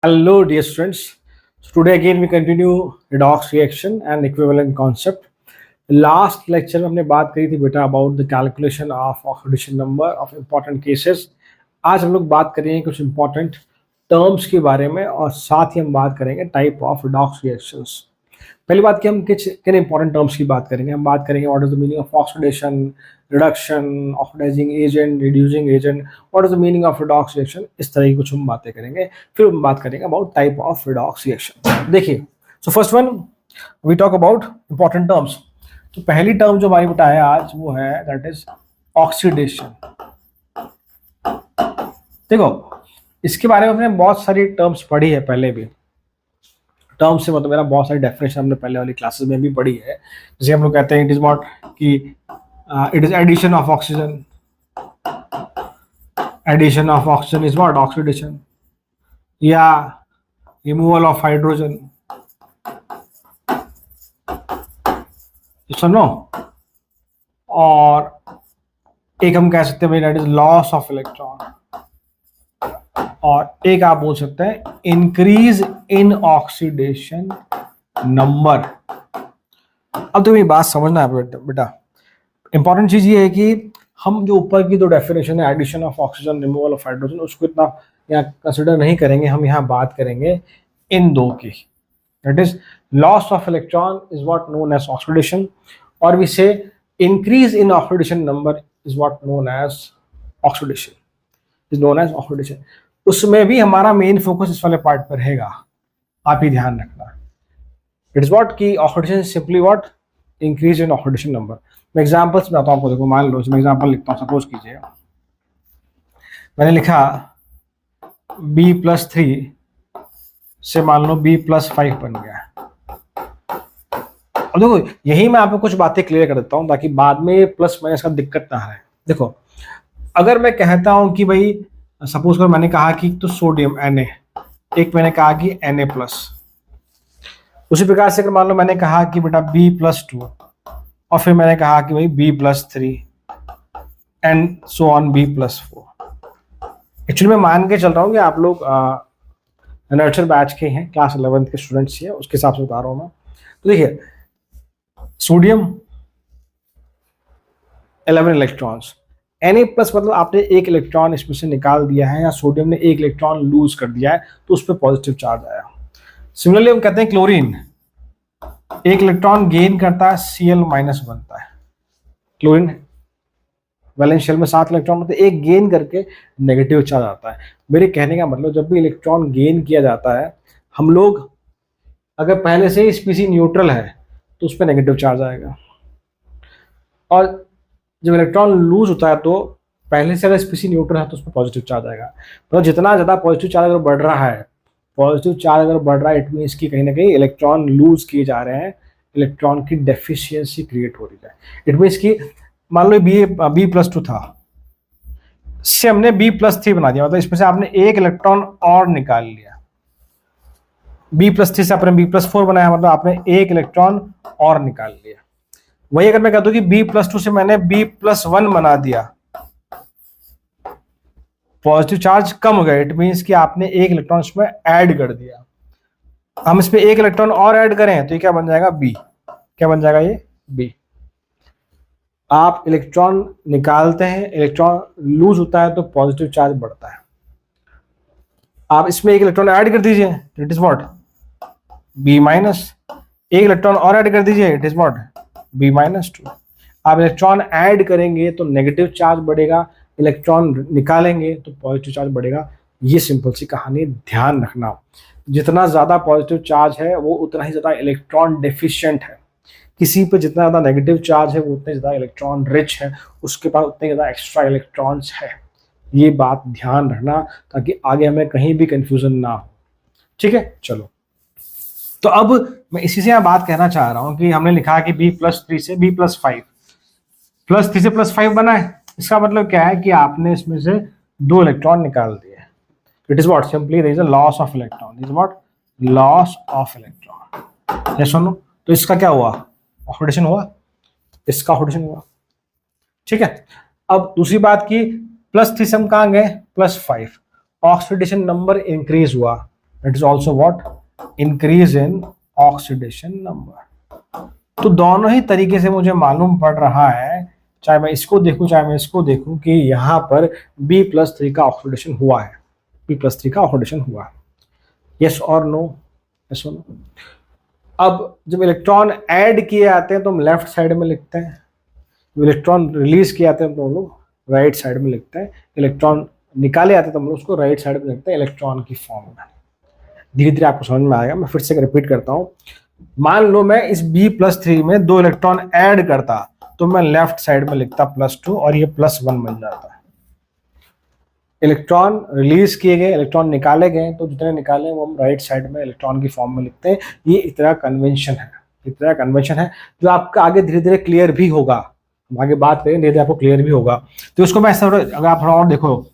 Hello, dear students. So today again we continue redox reaction and equivalent concept. Last lecture में हमने बात करी थी बेटा about the calculation of oxidation number of important cases. आज हम लोग बात करेंगे कुछ important terms के बारे में और साथ ही हम बात करेंगे type of redox reactions. पहली बात कि हम किन इंपॉर्टेंट टर्म्स की बात करेंगे. हम बात करेंगे what is the meaning of oxidation, reduction, oxidising agent, reducing agent, what is the meaning of redox reaction. इस तरह की कुछ हम बातें करेंगे. फिर हम बात करेंगे about type of redox reaction. देखिए, so first one we talk about important terms. तो पहली टर्म जो हमारी बेटा है आज वो है दैट इज ऑक्सीडेशन. देखो, इसके बारे में हमने बहुत सारी टर्म्स पढ़ी है पहले भी. टर्म्स से मतलब मेरा बहुत सारी डेफिनेशन हमने पहले वाली क्लासेस में भी पढ़ी है. जैसे हम लोग कहते हैं इट इज नॉट कि it is addition of oxygen. Addition of oxygen is not oxidation. या रिमूवल ऑफ हाइड्रोजन. सुनो, और एक हम कह सकते हैं that is loss of electron, और एक आप बोल सकते हैं इंक्रीज इन ऑक्सीडेशन नंबर. अब तो ये बात समझना है बेटा. इंपॉर्टेंट चीज ये है कि हम जो ऊपर की दो डेफिनेशन है addition of oxygen, removal of hydrogen, उसको इतना यहाँ कंसिडर नहीं करेंगे. हम यहाँ बात करेंगे इन दो की. That is loss of electron is what known as oxidation, और we say increase in oxidation number is what known as oxidation, is known as oxidation. उसमें भी हमारा मेन फोकस इस वाले पार्ट पर रहेगा, आप ही ध्यान रखना. इट इज व्हाट की oxidation simply what increase in oxidation number. मैं एग्जांपल्स बताता हूं आपको. देखो, मान लो मैं एग्जांपल लिखता हूं. सपोज कीजिए मैंने लिखा B+3 से मान लो B+5 बन गया. अब देखो, यही मैं आपको कुछ बातें क्लियर कर देता हूं ताकि बाद में प्लस माइनस का दिक्कत ना आए. देखो, अगर मैं कहता हूं कि भाई सपोज कर मैंने कहा कि तो सोडियम Na, एक मैंने कहा कि Na+, उसी प्रकार से अगर मान लो मैंने कहा कि बेटा B+2, और फिर मैंने कहा कि भाई B+3 and so on B+4. Actually मैं मान के चल रहा हूँ कि आप लोग नर्चर बैच के हैं, क्लास 11th के स्टूडेंट्स हैं, उसके हिसाब से बता रहा हूँ मैं. तो देखिए, सोडियम 11 इलेक्ट्रॉन्स, Na+ मतलब आपने एक इलेक्ट्रॉन इसमें से निकाल दिया है, या सोडियम ने एक इलेक्ट्रॉन लूज कर दिया है, तो उस पर पॉजिटिव चार्ज आया. सिमिलरली हम कहते हैं क्लोरीन एक इलेक्ट्रॉन गेन करता है, Cl- बनता है. क्लोरीन वैलेंस शेल में 7 इलेक्ट्रॉन होते हैं, एक गेन करके नेगेटिव चार्ज आता है. मेरे कहने का मतलब जब भी इलेक्ट्रॉन गेन किया जाता है, हम लोग अगर पहले से ही स्पीसी न्यूट्रल है तो उस पर नेगेटिव चार्ज आएगा, और जब इलेक्ट्रॉन लूज होता है तो पहले से अगर स्पीसी न्यूट्रल है तो उस पर पॉजिटिव चार्ज आएगा. मतलब जितना ज़्यादा पॉजिटिव चार्ज अगर बढ़ रहा है, इट मीन्स कि कहीं ना कहीं इलेक्ट्रॉन लूज किए जा रहे हैं, इलेक्ट्रॉन की डेफिशिएंसी क्रिएट हो रही है. इट मीन्स कि मान लो B+2 था, इससे हमने B+3 बना दिया, मतलब इसमें से आपने एक इलेक्ट्रॉन और निकाल लिया. B+3 से आपने B+4 बनाया, मतलब आपने एक इलेक्ट्रॉन और निकाल लिया. वही अगर मैं कहता हूं कि B+2 से मैंने B+1 बना दिया, पॉजिटिव चार्ज कम हो गया. इट मीन्स कि आपने एक इलेक्ट्रॉन इसमें ऐड कर दिया. हम इसमें एक इलेक्ट्रॉन और ऐड करें तो ये क्या बन जाएगा? B. क्या बन जाएगा? ये B. आप इलेक्ट्रॉन निकालते हैं, इलेक्ट्रॉन लूज होता है तो पॉजिटिव चार्ज बढ़ता है. आप इसमें एक इलेक्ट्रॉन ऐड कर दीजिए, इट इज व्हाट? B-. एक इलेक्ट्रॉन और ऐड कर दीजिए, इट इज व्हाट? B-2. आप इलेक्ट्रॉन ऐड करेंगे तो नेगेटिव चार्ज बढ़ेगा, इलेक्ट्रॉन निकालेंगे तो पॉजिटिव चार्ज बढ़ेगा. ये सिंपल सी कहानी, ध्यान रखना. जितना ज़्यादा पॉजिटिव चार्ज है वो उतना ही ज़्यादा इलेक्ट्रॉन डेफिशिएंट है. किसी पे जितना ज़्यादा नेगेटिव चार्ज है वो उतने ज़्यादा इलेक्ट्रॉन रिच है, उसके पास उतने ज़्यादा एक्स्ट्रा इलेक्ट्रॉन्स है. ये बात ध्यान रखना ताकि आगे हमें कहीं भी कंफ्यूजन ना हो. ठीक है, चलो. तो अब मैं इसी से यहाँ बात कहना चाह रहा हूँ कि हमने लिखा कि B+3 से B+5, +3 से +5 बना है. इसका मतलब क्या है कि आपने इसमें से 2 इलेक्ट्रॉन निकाल दिए. It is what? Simply there is a loss of electron. Is what? Loss of electron. ये सुनो, तो इसका क्या हुआ? ऑक्सीडेशन हुआ, इसका ऑक्सीडेशन हुआ. ठीक है. अब दूसरी बात की +3 से हम कहाँ गए? +5. ऑक्सीडेशन नंबर इंक्रीज हुआ. It is also what, increase in oxidation number. तो दोनों ही तरीके से मुझे मालूम पड़ रहा है, चाहे मैं इसको देखूं चाहे मैं इसको देखूं, कि यहाँ पर B+3 का ऑक्सीडेशन हुआ है, B+3 का ऑक्सीडेशन हुआ है। यस और नो, यस और नो। अब जब इलेक्ट्रॉन ऐड किए आते हैं तो हम लेफ्ट साइड में लिखते हैं, जब इलेक्ट्रॉन रिलीज किए आते हैं तो हम लोग राइट साइड में लिखते हैं, इलेक्ट्रॉन निकाले आते हैं तो हम लोग उसको राइट साइड में लिखते हैं इलेक्ट्रॉन की फॉर्म में। धीरे धीरे आपको समझ में आएगा, मैं फिर से रिपीट करता हूँ। मान लो मैं इस B+3 में 2 इलेक्ट्रॉन ऐड करता तो मैं लेफ्ट साइड में लिखता +2 और ये +1 बन जाता है। इलेक्ट्रॉन रिलीज किए गए, इलेक्ट्रॉन निकाले गए, तो जितने निकाले वो हम राइट साइड में इलेक्ट्रॉन की फॉर्म में लिखते हैं। ये इतना कन्वेंशन है, इतना कन्वेंशन है जो आपका आगे धीरे धीरे क्लियर भी होगा। हम आगे बात करें धीरे धीरे आपको क्लियर भी होगा। तो उसको मैं ऐसा, अगर आप थोड़ा और देखो,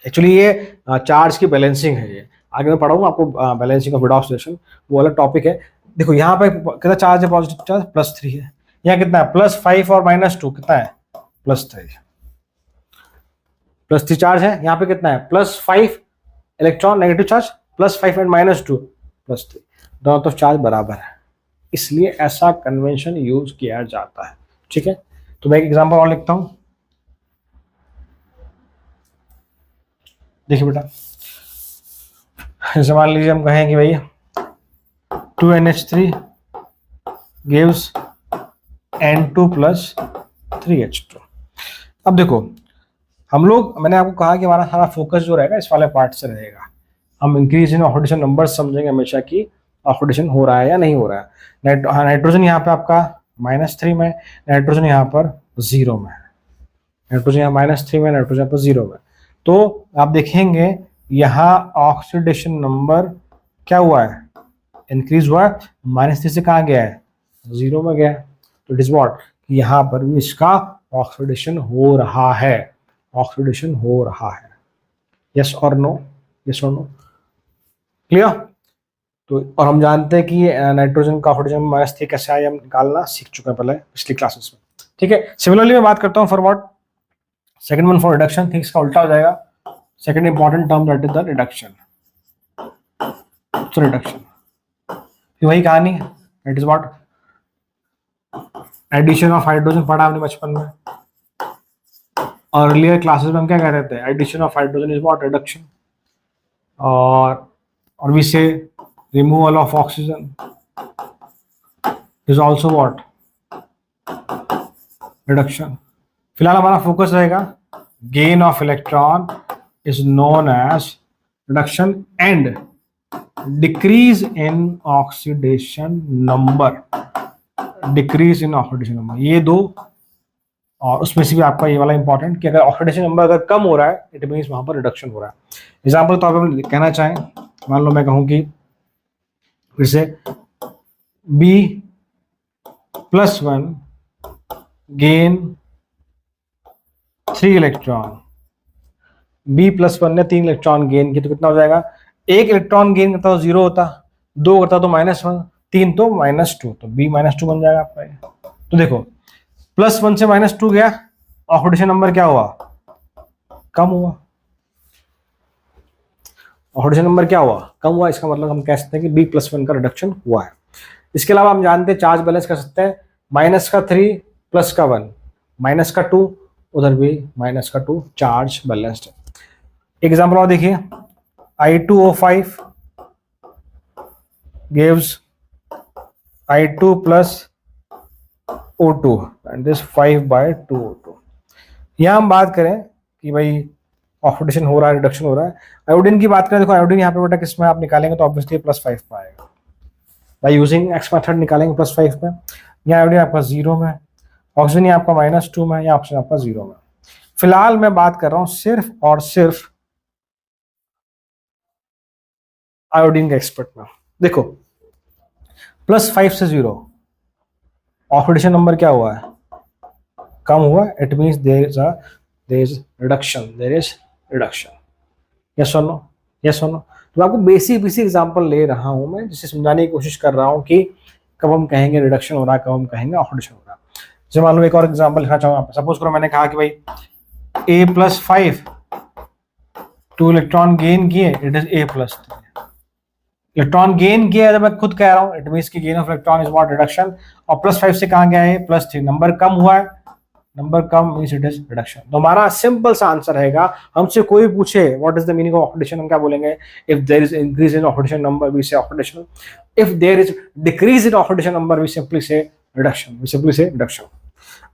एक्चुअली ये चार्ज की बैलेंसिंग है, ये आगे मैं पढ़ाऊंगा आपको बैलेंसिंग ऑफ रिडॉक्स रिएक्शन, वो अलग टॉपिक है। देखो यहाँ पे कितना चार्ज है, पॉजिटिव चार्ज +3 है, यहाँ कितना है +5 और -2 कितना है +3, +3 चार्ज है, यहाँ पे कितना है +5 इलेक्ट्रॉन नेगेटिव चार्ज, +5 एंड -2 +3, दोनों तरफ चार्ज बराबर है, इसलिए ऐसा कन्वेंशन यूज किया जाता है। ठीक है, तो मैं एक एग्जांपल और लिखता हूं, देखिए बेटा, जैसे मान लीजिए हम कहें कि भाई 2NH3 gives N2 + 3H2। अब देखो हम लोग, मैंने आपको कहा कि हमारा सारा फोकस जो रहेगा इस वाले पार्ट से रहेगा, हम इंक्रीज इन ऑक्सीडेशन नंबर समझेंगे हमेशा कि ऑक्सीडेशन हो रहा है या नहीं हो रहा है। नाइट्रोजन यहाँ पे आपका -3 में, नाइट्रोजन यहाँ पर 0 में, नाइट्रोजन यहाँ -3 में, नाइट्रोजन यहाँ पर 0 में। तो आप देखेंगे यहाँ ऑक्सीडेशन नंबर क्या हुआ है, इंक्रीज हुआ है, -3 से कहाँ गया है 0 में गया है। तो इट इज व्हाट, यहाँ पर भी इसका ऑक्सीडेशन हो रहा है, ऑक्सीडेशन हो रहा है। यस और नो, यस और नो, क्लियर। तो और हम जानते हैं कि नाइट्रोजन का ऑक्सीडेशन -3 कैसे आया, हम निकालना सीख चुके हैं पहले पिछली क्लासेस में। ठीक है, सिमिलरली मैं बात करता हूँ for what, second one for reduction, things का उल्टा हो जाएगा। Second important term that is the reduction. तो रिडक्शन वही कहानी है, it is what, addition of hydrogen पढ़ा हमने बचपन में, और अर्लियर क्लासेस में हम क्या कह रहे थे, addition of hydrogen is what, reduction. और we say removal of oxygen is also what, reduction. फिलहाल हमारा फोकस रहेगा gain of electron is known as reduction and decrease in oxidation number, decrease in oxidation number, ये दो। और उसमें से भी आपका ये वाला इंपॉर्टेंट कि अगर ऑक्सीडेशन नंबर अगर कम हो रहा है इट मीन्स वहां पर रिडक्शन हो रहा है। एग्जाम्पल तो आप कहना चाहें, मान लो मैं कहूं कि फिर से B+1 गेन 3 इलेक्ट्रॉन, B+1 ने 3 इलेक्ट्रॉन गेन किए तो कितना हो जाएगा, 1 इलेक्ट्रॉन गेन करता तो 0 होता, 2 करता तो -1, 3 तो -2, तो B-2 बन जाएगा आपका ये। तो देखो +1 से -2 गया, ऑक्सीडेशन नंबर क्या हुआ, कम हुआ, ऑक्सीडेशन नंबर क्या हुआ, कम हुआ। इसका मतलब हम कह सकते हैं कि B+1 का रिडक्शन हुआ है। इसके अलावा हम जानते हैं चार्ज बैलेंस कर सकते हैं, -3 +1, -2, उधर भी -2 चार्ज बैलेंस्ड है। एग्जाम्पल और देखिए, I2O5 gives I2 + O2 and this 5/2O2। यहाँ हम बात करें कि भाई ऑक्सीडेशन हो रहा है, रिडक्शन हो रहा है। आयोडीन की बात करें, देखो आयोडीन यहाँ पे बेटा किस में आप निकालेंगे तो ऑब्वियसली +5 पे आएगा, बाय यूजिंग एक्स मेथड निकालेंगे +5 पे। यहाँ आयोडीन आपका 0 में, ऑक्सीजन आपका -2 में, या ऑक्सीजन आपका 0 में। फिलहाल मैं बात कर रहा हूँ सिर्फ और सिर्फ आयोडीन के एक्सपर्ट में। देखो +5 से 0 ऑक्सीडेशन नंबर क्या हुआ है, कम हुआ, it means there is reduction, there is reduction. Yes और नो, यस और नो। तो आपको बेसिक एग्जांपल ले रहा हूं मैं, जिसे समझाने की कोशिश कर रहा हूं कि कब हम कहेंगे रिडक्शन हो रहा है, कब हम कहेंगे ऑक्सीडेशन हो रहा है। जैसे मान लो एक और एग्जांपल लिखना चाहूँ आप, सपोज करो मैंने कहा कि भाई A+5 2 इलेक्ट्रॉन गेन किए, it is A+3। Electron gain किया है, जब मैं खुद कह रहा हूं, इट मींस की gain of electron is what, reduction. और +5 से कहां गया है, +3, नंबर कम हुआ है, नंबर कम मींस इट इज रिडक्शन। तो हमारा सिंपल सा आंसर रहेगा, हमसे कोई पूछे what is the meaning of oxidation, हम क्या बोलेंगे, if there is increase in oxidation number we say oxidation, if there is decrease in oxidation number we simply say reduction, we simply say reduction.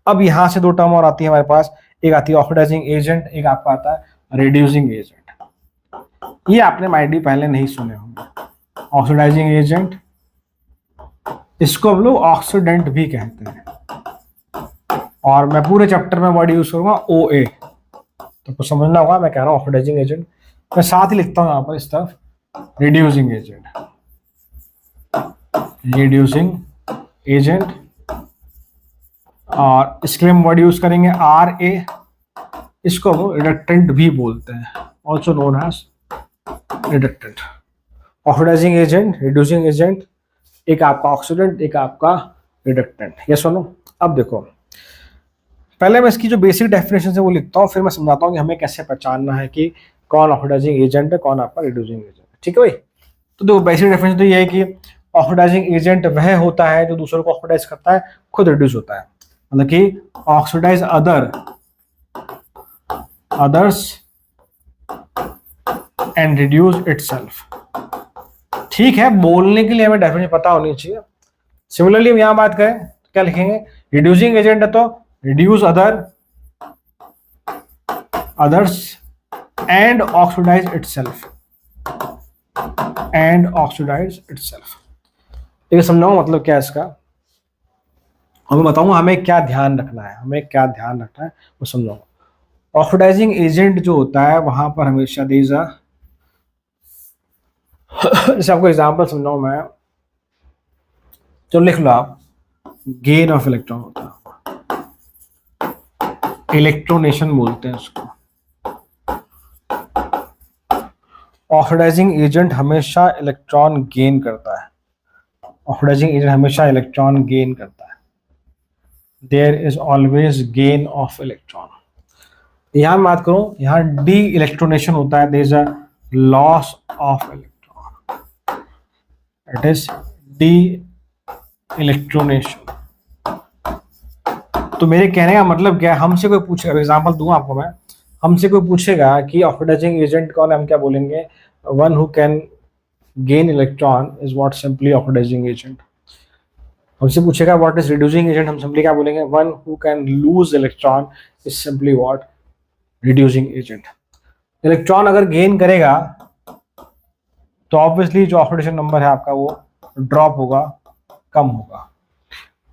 अब यहां से दो term और आती है हमारे पास, एक आती है ऑक्सीडाइजिंग एजेंट, एक आपका आता है रिड्यूसिंग एजेंट। ये आपने माइंड पहले नहीं सुने होंगे। ऑक्सीडाइजिंग एजेंट, इसको हम लोग ऑक्सीडेंट भी कहते हैं, और मैं पूरे चैप्टर में वर्ड यूज करूंगा OA, तो कुछ समझना होगा, मैं कह रहा हूं ऑक्सीडाइजिंग एजेंट, मैं साथ ही लिखता हूं यहां पर इस तरफ रिड्यूसिंग एजेंट, रिड्यूसिंग एजेंट, और इसके लिए हम वर्ड यूज करेंगे RA, इसको हम रिडक्टेंट भी बोलते हैं, also known as reductant. Oxidising agent, reducing agent, एक आपका ऑक्सीडेंट, एक आपका रिडक्टेंट, ये सुनो। अब देखो, पहले मैं इसकी जो बेसिक डेफिनेशन है वो लिखता हूँ, फिर मैं समझाता हूँ कि हमें कैसे पहचानना है कि कौन ऑक्सीडाइजिंग एजेंट है, कौन आपका रिड्यूसिंग एजेंट है, ठीक है भाई। तो देखो बेसिक डेफिनेशन तो ये है कि ऑक्सीडाइजिंग एजेंट वह होता है जो दूसरों को ऑक्सीडाइज करता है, खुद रिड्यूस होता है, मतलब कि oxidise others and reduce itself. ठीक है, बोलने के लिए हमें डेफिनेशन पता होनी चाहिए। सिमिलरली हम यहां बात करें तो क्या लिखेंगे, रिड्यूसिंग एजेंट है तो reduce others and oxidise itself, and oxidise itself. ये समझाऊं मतलब क्या है इसका, और मैं बताऊंगा हमें क्या ध्यान रखना है, हमें क्या ध्यान रखना है वो समझाऊंगा। ऑक्सीडाइजिंग एजेंट जो होता है वहां पर हमेशा दीज आर, जैसे आपको एग्जांपल समझाऊं मैं, तो लिख लो आप, गेन ऑफ इलेक्ट्रॉन होता है, इलेक्ट्रोनेशन बोलते हैं उसको। ऑक्सीडाइजिंग एजेंट हमेशा इलेक्ट्रॉन गेन करता है, ऑक्सीडाइजिंग एजेंट हमेशा इलेक्ट्रॉन गेन करता है, there is always gain of electron. यहां बात करूं, यहां डी इलेक्ट्रोनेशन होता है, there is a loss of electron, it is de electronation. तो मेरे कहने का मतलब क्या है, हमसे कोई पूछेगा, एग्जांपल दूंगा आपको मैं, हमसे कोई पूछेगा कि ऑक्सीडाइजिंग एजेंट कौन है, हम क्या बोलेंगे, one who can gain electron is what, simply oxidising agent. हमसे पूछेगा व्हाट इज रिड्यूसिंग एजेंट, हम सिंपली क्या बोलेंगे, one who can lose electron is simply what, reducing agent. Electron अगर गेन करेगा तो ऑब्वियसली जो ऑक्सीडेशन नंबर है आपका वो ड्रॉप होगा, कम होगा।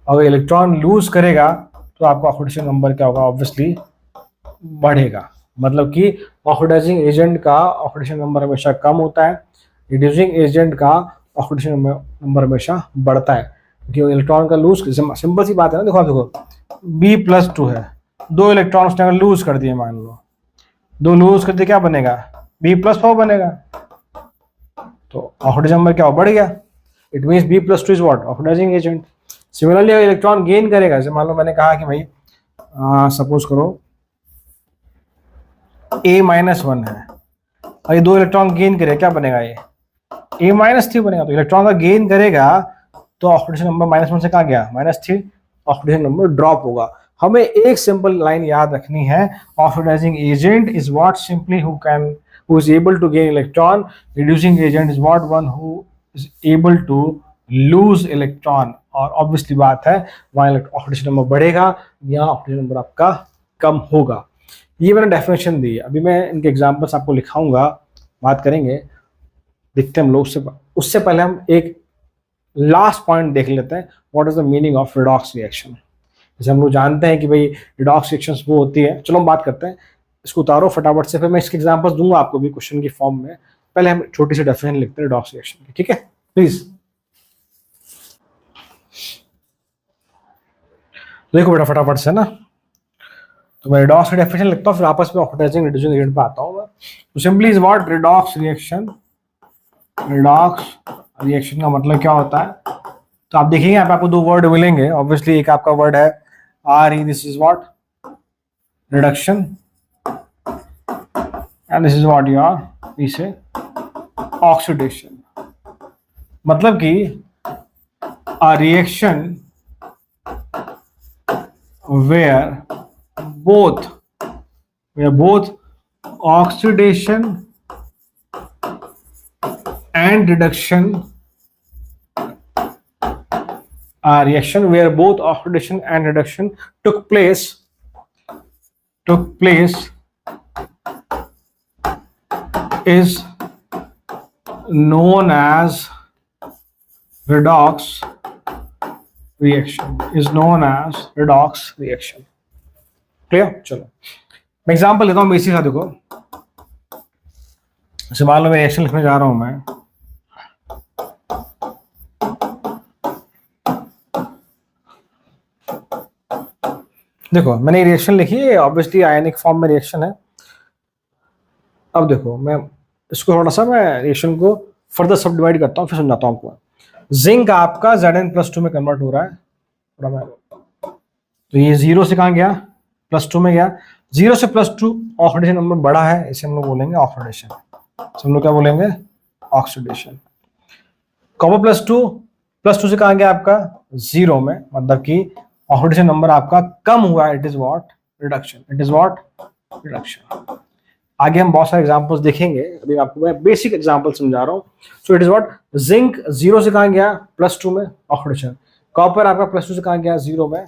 अगर इलेक्ट्रॉन लूज करेगा तो आपका ऑक्सीडेशन नंबर क्या होगा, ऑब्वियसली बढ़ेगा। मतलब कि ऑक्सीडाइजिंग एजेंट का ऑक्सीडेशन नंबर हमेशा कम होता है, रिड्यूसिंग एजेंट का ऑक्सीडेशन नंबर हमेशा बढ़ता है, क्योंकि इलेक्ट्रॉन का लूज, सिंपल सी बात है ना, देखो आप देखो B+2 है, 2 इलेक्ट्रॉन उसने अगर लूज कर दिए, मान लो 2 लूज कर दिए, क्या बनेगा, B+4 बनेगा, तो ऑक्सीडेशन नंबर क्या बढ़ गया, it means B+2 is what, oxidising agent. Similarly अगर इलेक्ट्रॉन गेन करेगा, जैसे मान लो मैंने कहा कि भाई सपोज करो A-1 है, और ये 2 इलेक्ट्रॉन गेन करेगा, क्या बनेगा, ये A-3 बनेगा। तो इलेक्ट्रॉन का गेन करेगा तो ऑक्सीडेशन नंबर -1 से कहाँ गया, -3, ऑक्सीडेशन नंबर ड्रॉप होगा। हमें एक सिंपल लाइन याद रखनी है, oxidising agent is what, simply who is able to gain electron, reducing agent is what, one who is able to lose electron. और ऑब्वियसली बात है, वहां ऑक्सीडेशन नंबर बढ़ेगा, यहाँ ऑक्सीडेशन नंबर आपका कम होगा। ये मैंने डेफिनेशन दी है, अभी मैं इनके एग्जांपल्स आपको लिखाऊंगा, बात करेंगे, देखते हैं हम लोग। उससे पहले हम एक लास्ट पॉइंट देख लेते हैं, what is the meaning of redox reaction. जैसे हम लोग जानते हैं कि भाई रिडॉक्स रिएक्शंस वो होती है, चलो हम बात करते हैं, इसको उतारो फटाफट से, फिर मैं इसके एग्जांपल्स दूंगा आपको भी क्वेश्चन की फॉर्म में। पहले हम छोटी सी डेफिनेशन लिखते हैं रिडॉक्स रिएक्शन की, ठीक है, प्लीज देखो बेटा फटाफट से ना। तो मैं रिडॉक्स की डेफिनेशन लिखता हूँ, फिर आपस में ऑक्सीडाइजिंग रिड्यूसिंग एजेंट पे आता हूँ मैं। तो simply is what, redox reaction. Redox reaction का मतलब क्या होता है, तो आप देखेंगे यहाँ पे आपको 2 वर्ड मिलेंगे, ऑब्वियसली एक आपका वर्ड है RE, this is what, reduction, and this is what your, we say oxidation. मतलब कि a reaction where both oxidation and reduction, a reaction where both oxidation and reduction took place is known as redox reaction. Clear? चलो मैं example लेता हूँ basic सा। देखो जैसे मान लो मैं रिएक्शन लिखने जा रहा हूं मैं, देखो मैंने रिएक्शन लिखी है, ऑब्वियसली आयनिक फॉर्म में रिएक्शन है। अब देखो मैं इसको थोड़ा सा मैं रिएक्शन को फर्दर सब डिवाइड करता हूँ, फिर समझाता हूँ आपको। जिंक आपका Zn+2 में कन्वर्ट हो रहा है, तो ये 0 से कहाँ गया, +2 में गया। 0 से +2 ऑक्सीडेशन नंबर बड़ा है, इसे हम लोग बोलेंगे ऑक्सीडेशन। हम लोग क्या बोलेंगे, ऑक्सीडेशन। कॉपर +2 से कहाँ गया आपका 0 में, मतलब कि ऑक्सीडेशन नंबर आपका कम हुआ है, इट इज व्हाट, रिडक्शन। आगे हम बहुत सारे एग्जांपल्स देखेंगे, अभी आपको मैं बेसिक एग्जांपल समझा रहा हूँ। So it is what, zinc 0 से कहाँ गया, +2 में ऑक्सीडेशन। कॉपर आपका +2 से कहाँ गया, 0 में।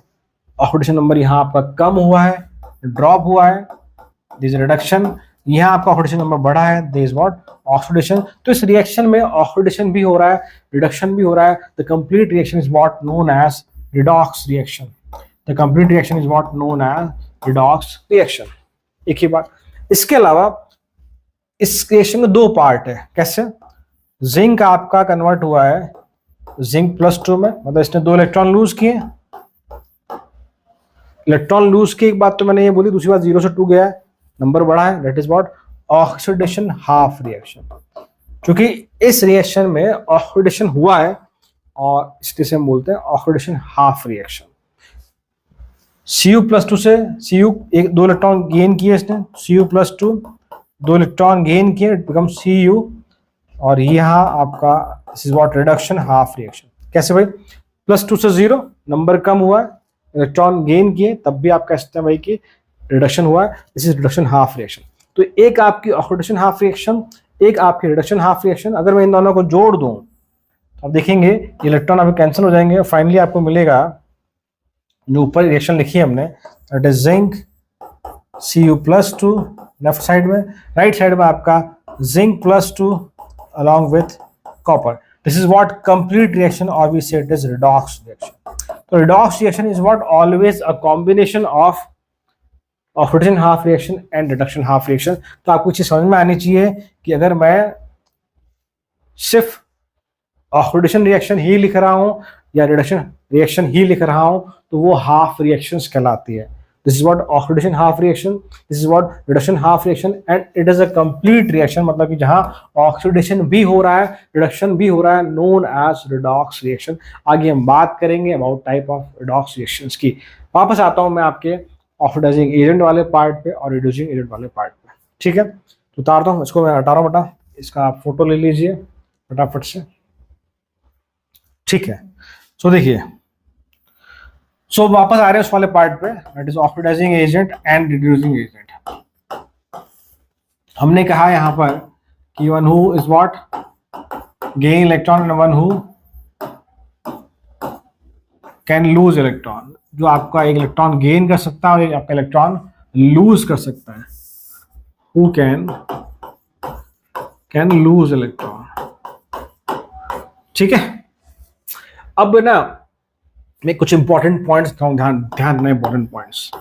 ऑक्सीडेशन नंबर यहाँ आपका कम हुआ है, ड्रॉप हुआ है, दिस रिडक्शन। यहाँ आपका ऑक्सीडेशन नंबर बढ़ा है, दिस व्हाट, ऑक्सीडेशन। तो इस रिएक्शन में ऑक्सीडेशन भी हो रहा है, रिडक्शन भी हो रहा है। The complete reaction is what known as redox reaction. The complete reaction is what known as redox reaction. एक ही बात। इसके अलावा इस रिएक्शन में 2 पार्ट है। कैसे, जिंक आपका कन्वर्ट हुआ है जिंक +2 में, मतलब इसने 2 इलेक्ट्रॉन लूज किए। इलेक्ट्रॉन लूज की एक बात तो मैंने ये बोली, दूसरी बात 0 से 2 गया है, नंबर बढ़ा है, that is what, oxidation half reaction. क्योंकि इस रिएक्शन में ऑक्सीडेशन हुआ है और इसके हम बोलते हैं ऑक्सीडेशन हाफ रिएक्शन। Cu+2 से Cu 2 इलेक्ट्रॉन गेन किए इसने, Cu+2 2 इलेक्ट्रॉन गेन किए, इट बिकम Cu, और यहाँ आपका this is what, reduction half reaction. कैसे भाई, +2 से 0 नंबर कम हुआ है, इलेक्ट्रॉन गेन किए, तब भी आप कह सकते हैं भाई कि रिडक्शन हुआ है, this is reduction half reaction. तो एक आपकी ऑक्सीडेशन हाफ रिएक्शन, एक आपकी रिडक्शन हाफ रिएक्शन। अगर मैं इन दोनों को जोड़ दूं तो आप देखेंगे इलेक्ट्रॉन आपके कैंसिल हो जाएंगे, और फाइनली आपको मिलेगा जो ऊपर रिएक्शन लिखी है हमने, that is zinc Cu+2 left side में, राइट साइड में आपका zinc +2 along with copper. This is what complete reaction, और वी से इट इज रिडॉक्स रिएक्शन। तो redox reaction is what always a combination of oxidation half reaction and reduction half reaction. तो आपको चीज समझ में आनी चाहिए कि अगर मैं सिर्फ ऑक्सीडेशन रिएक्शन ही लिख रहा हूं या रिडक्शन रिएक्शन ही लिख रहा हूं तो वो हाफ रिएक्शंस कहलाती है। This is what oxidation half reaction, this is what reduction half reaction, and it is a complete reaction, मतलब कि जहां ऑक्सीडेशन भी हो रहा है, रिडक्शन भी हो रहा है, नोन एज रिडॉक्स रिएक्शन। आगे हम बात करेंगे about type of redox reactions की। वापस आता हूं मैं आपके ऑक्सीडाइजिंग एजेंट वाले पार्ट पे और रिड्यूसिंग एजेंट वाले पार्ट पे। ठीक है, तो उतारता हूँ इसको मैं, हटा रहा हूँ बेटा, इसका आप फोटो ले लीजिए फटाफट से। ठीक है, सो देखिए, सो वापस आ रहे हैं उस वाले पार्ट पे, that is oxidising agent and reducing agent. हमने कहा यहां पर कि one who is what gain electron and one who can lose electron. जो आपका एक इलेक्ट्रॉन गेन कर सकता है और आपका इलेक्ट्रॉन लूज कर सकता है, हु कैन लूज इलेक्ट्रॉन। ठीक है, अब ना मैं कुछ इंपॉर्टेंट पॉइंट्स ध्यान देना, इंपॉर्टेंट पॉइंट्स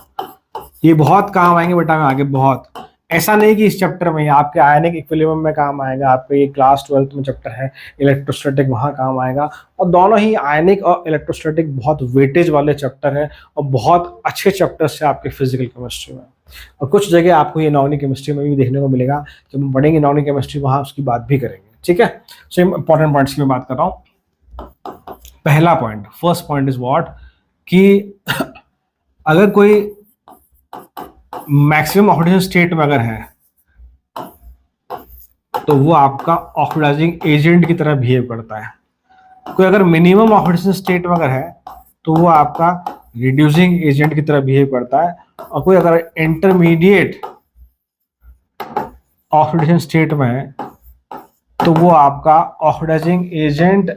ये बहुत काम आएंगे बेटा आगे। बहुत ऐसा नहीं कि इस चैप्टर में, आपके आयनिक इक्विलिब्रियम में काम आएगा, आपके ये क्लास 12th में चैप्टर है इलेक्ट्रोस्टैटिक, वहाँ काम आएगा। और दोनों ही आयनिक और इलेक्ट्रोस्टैटिक बहुत वेटेज वाले चैप्टर हैं और बहुत अच्छे चैप्टर्स है आपके फिजिकल केमिस्ट्री में। और कुछ जगह आपको ये इनऑर्गेनिक केमिस्ट्री में भी देखने को मिलेगा, जब हम पढ़ेंगे इनऑर्गेनिक केमिस्ट्री वहाँ उसकी बात भी करेंगे। ठीक है, सो इंपॉर्टेंट पॉइंट्स की मैं बात कर रहा हूँ। पहला point, first point is what, कि अगर कोई मैक्सिमम ऑक्सीडेशन स्टेट में अगर है तो वो आपका ऑक्सीडाइजिंग एजेंट की तरह बिहेव करता है। कोई अगर मिनिमम ऑक्सीडेशन स्टेट में अगर है तो वो आपका रिड्यूसिंग एजेंट की तरह बिहेव करता है, और कोई अगर इंटरमीडिएट ऑक्सीडेशन स्टेट में है तो वो आपका oxidising agent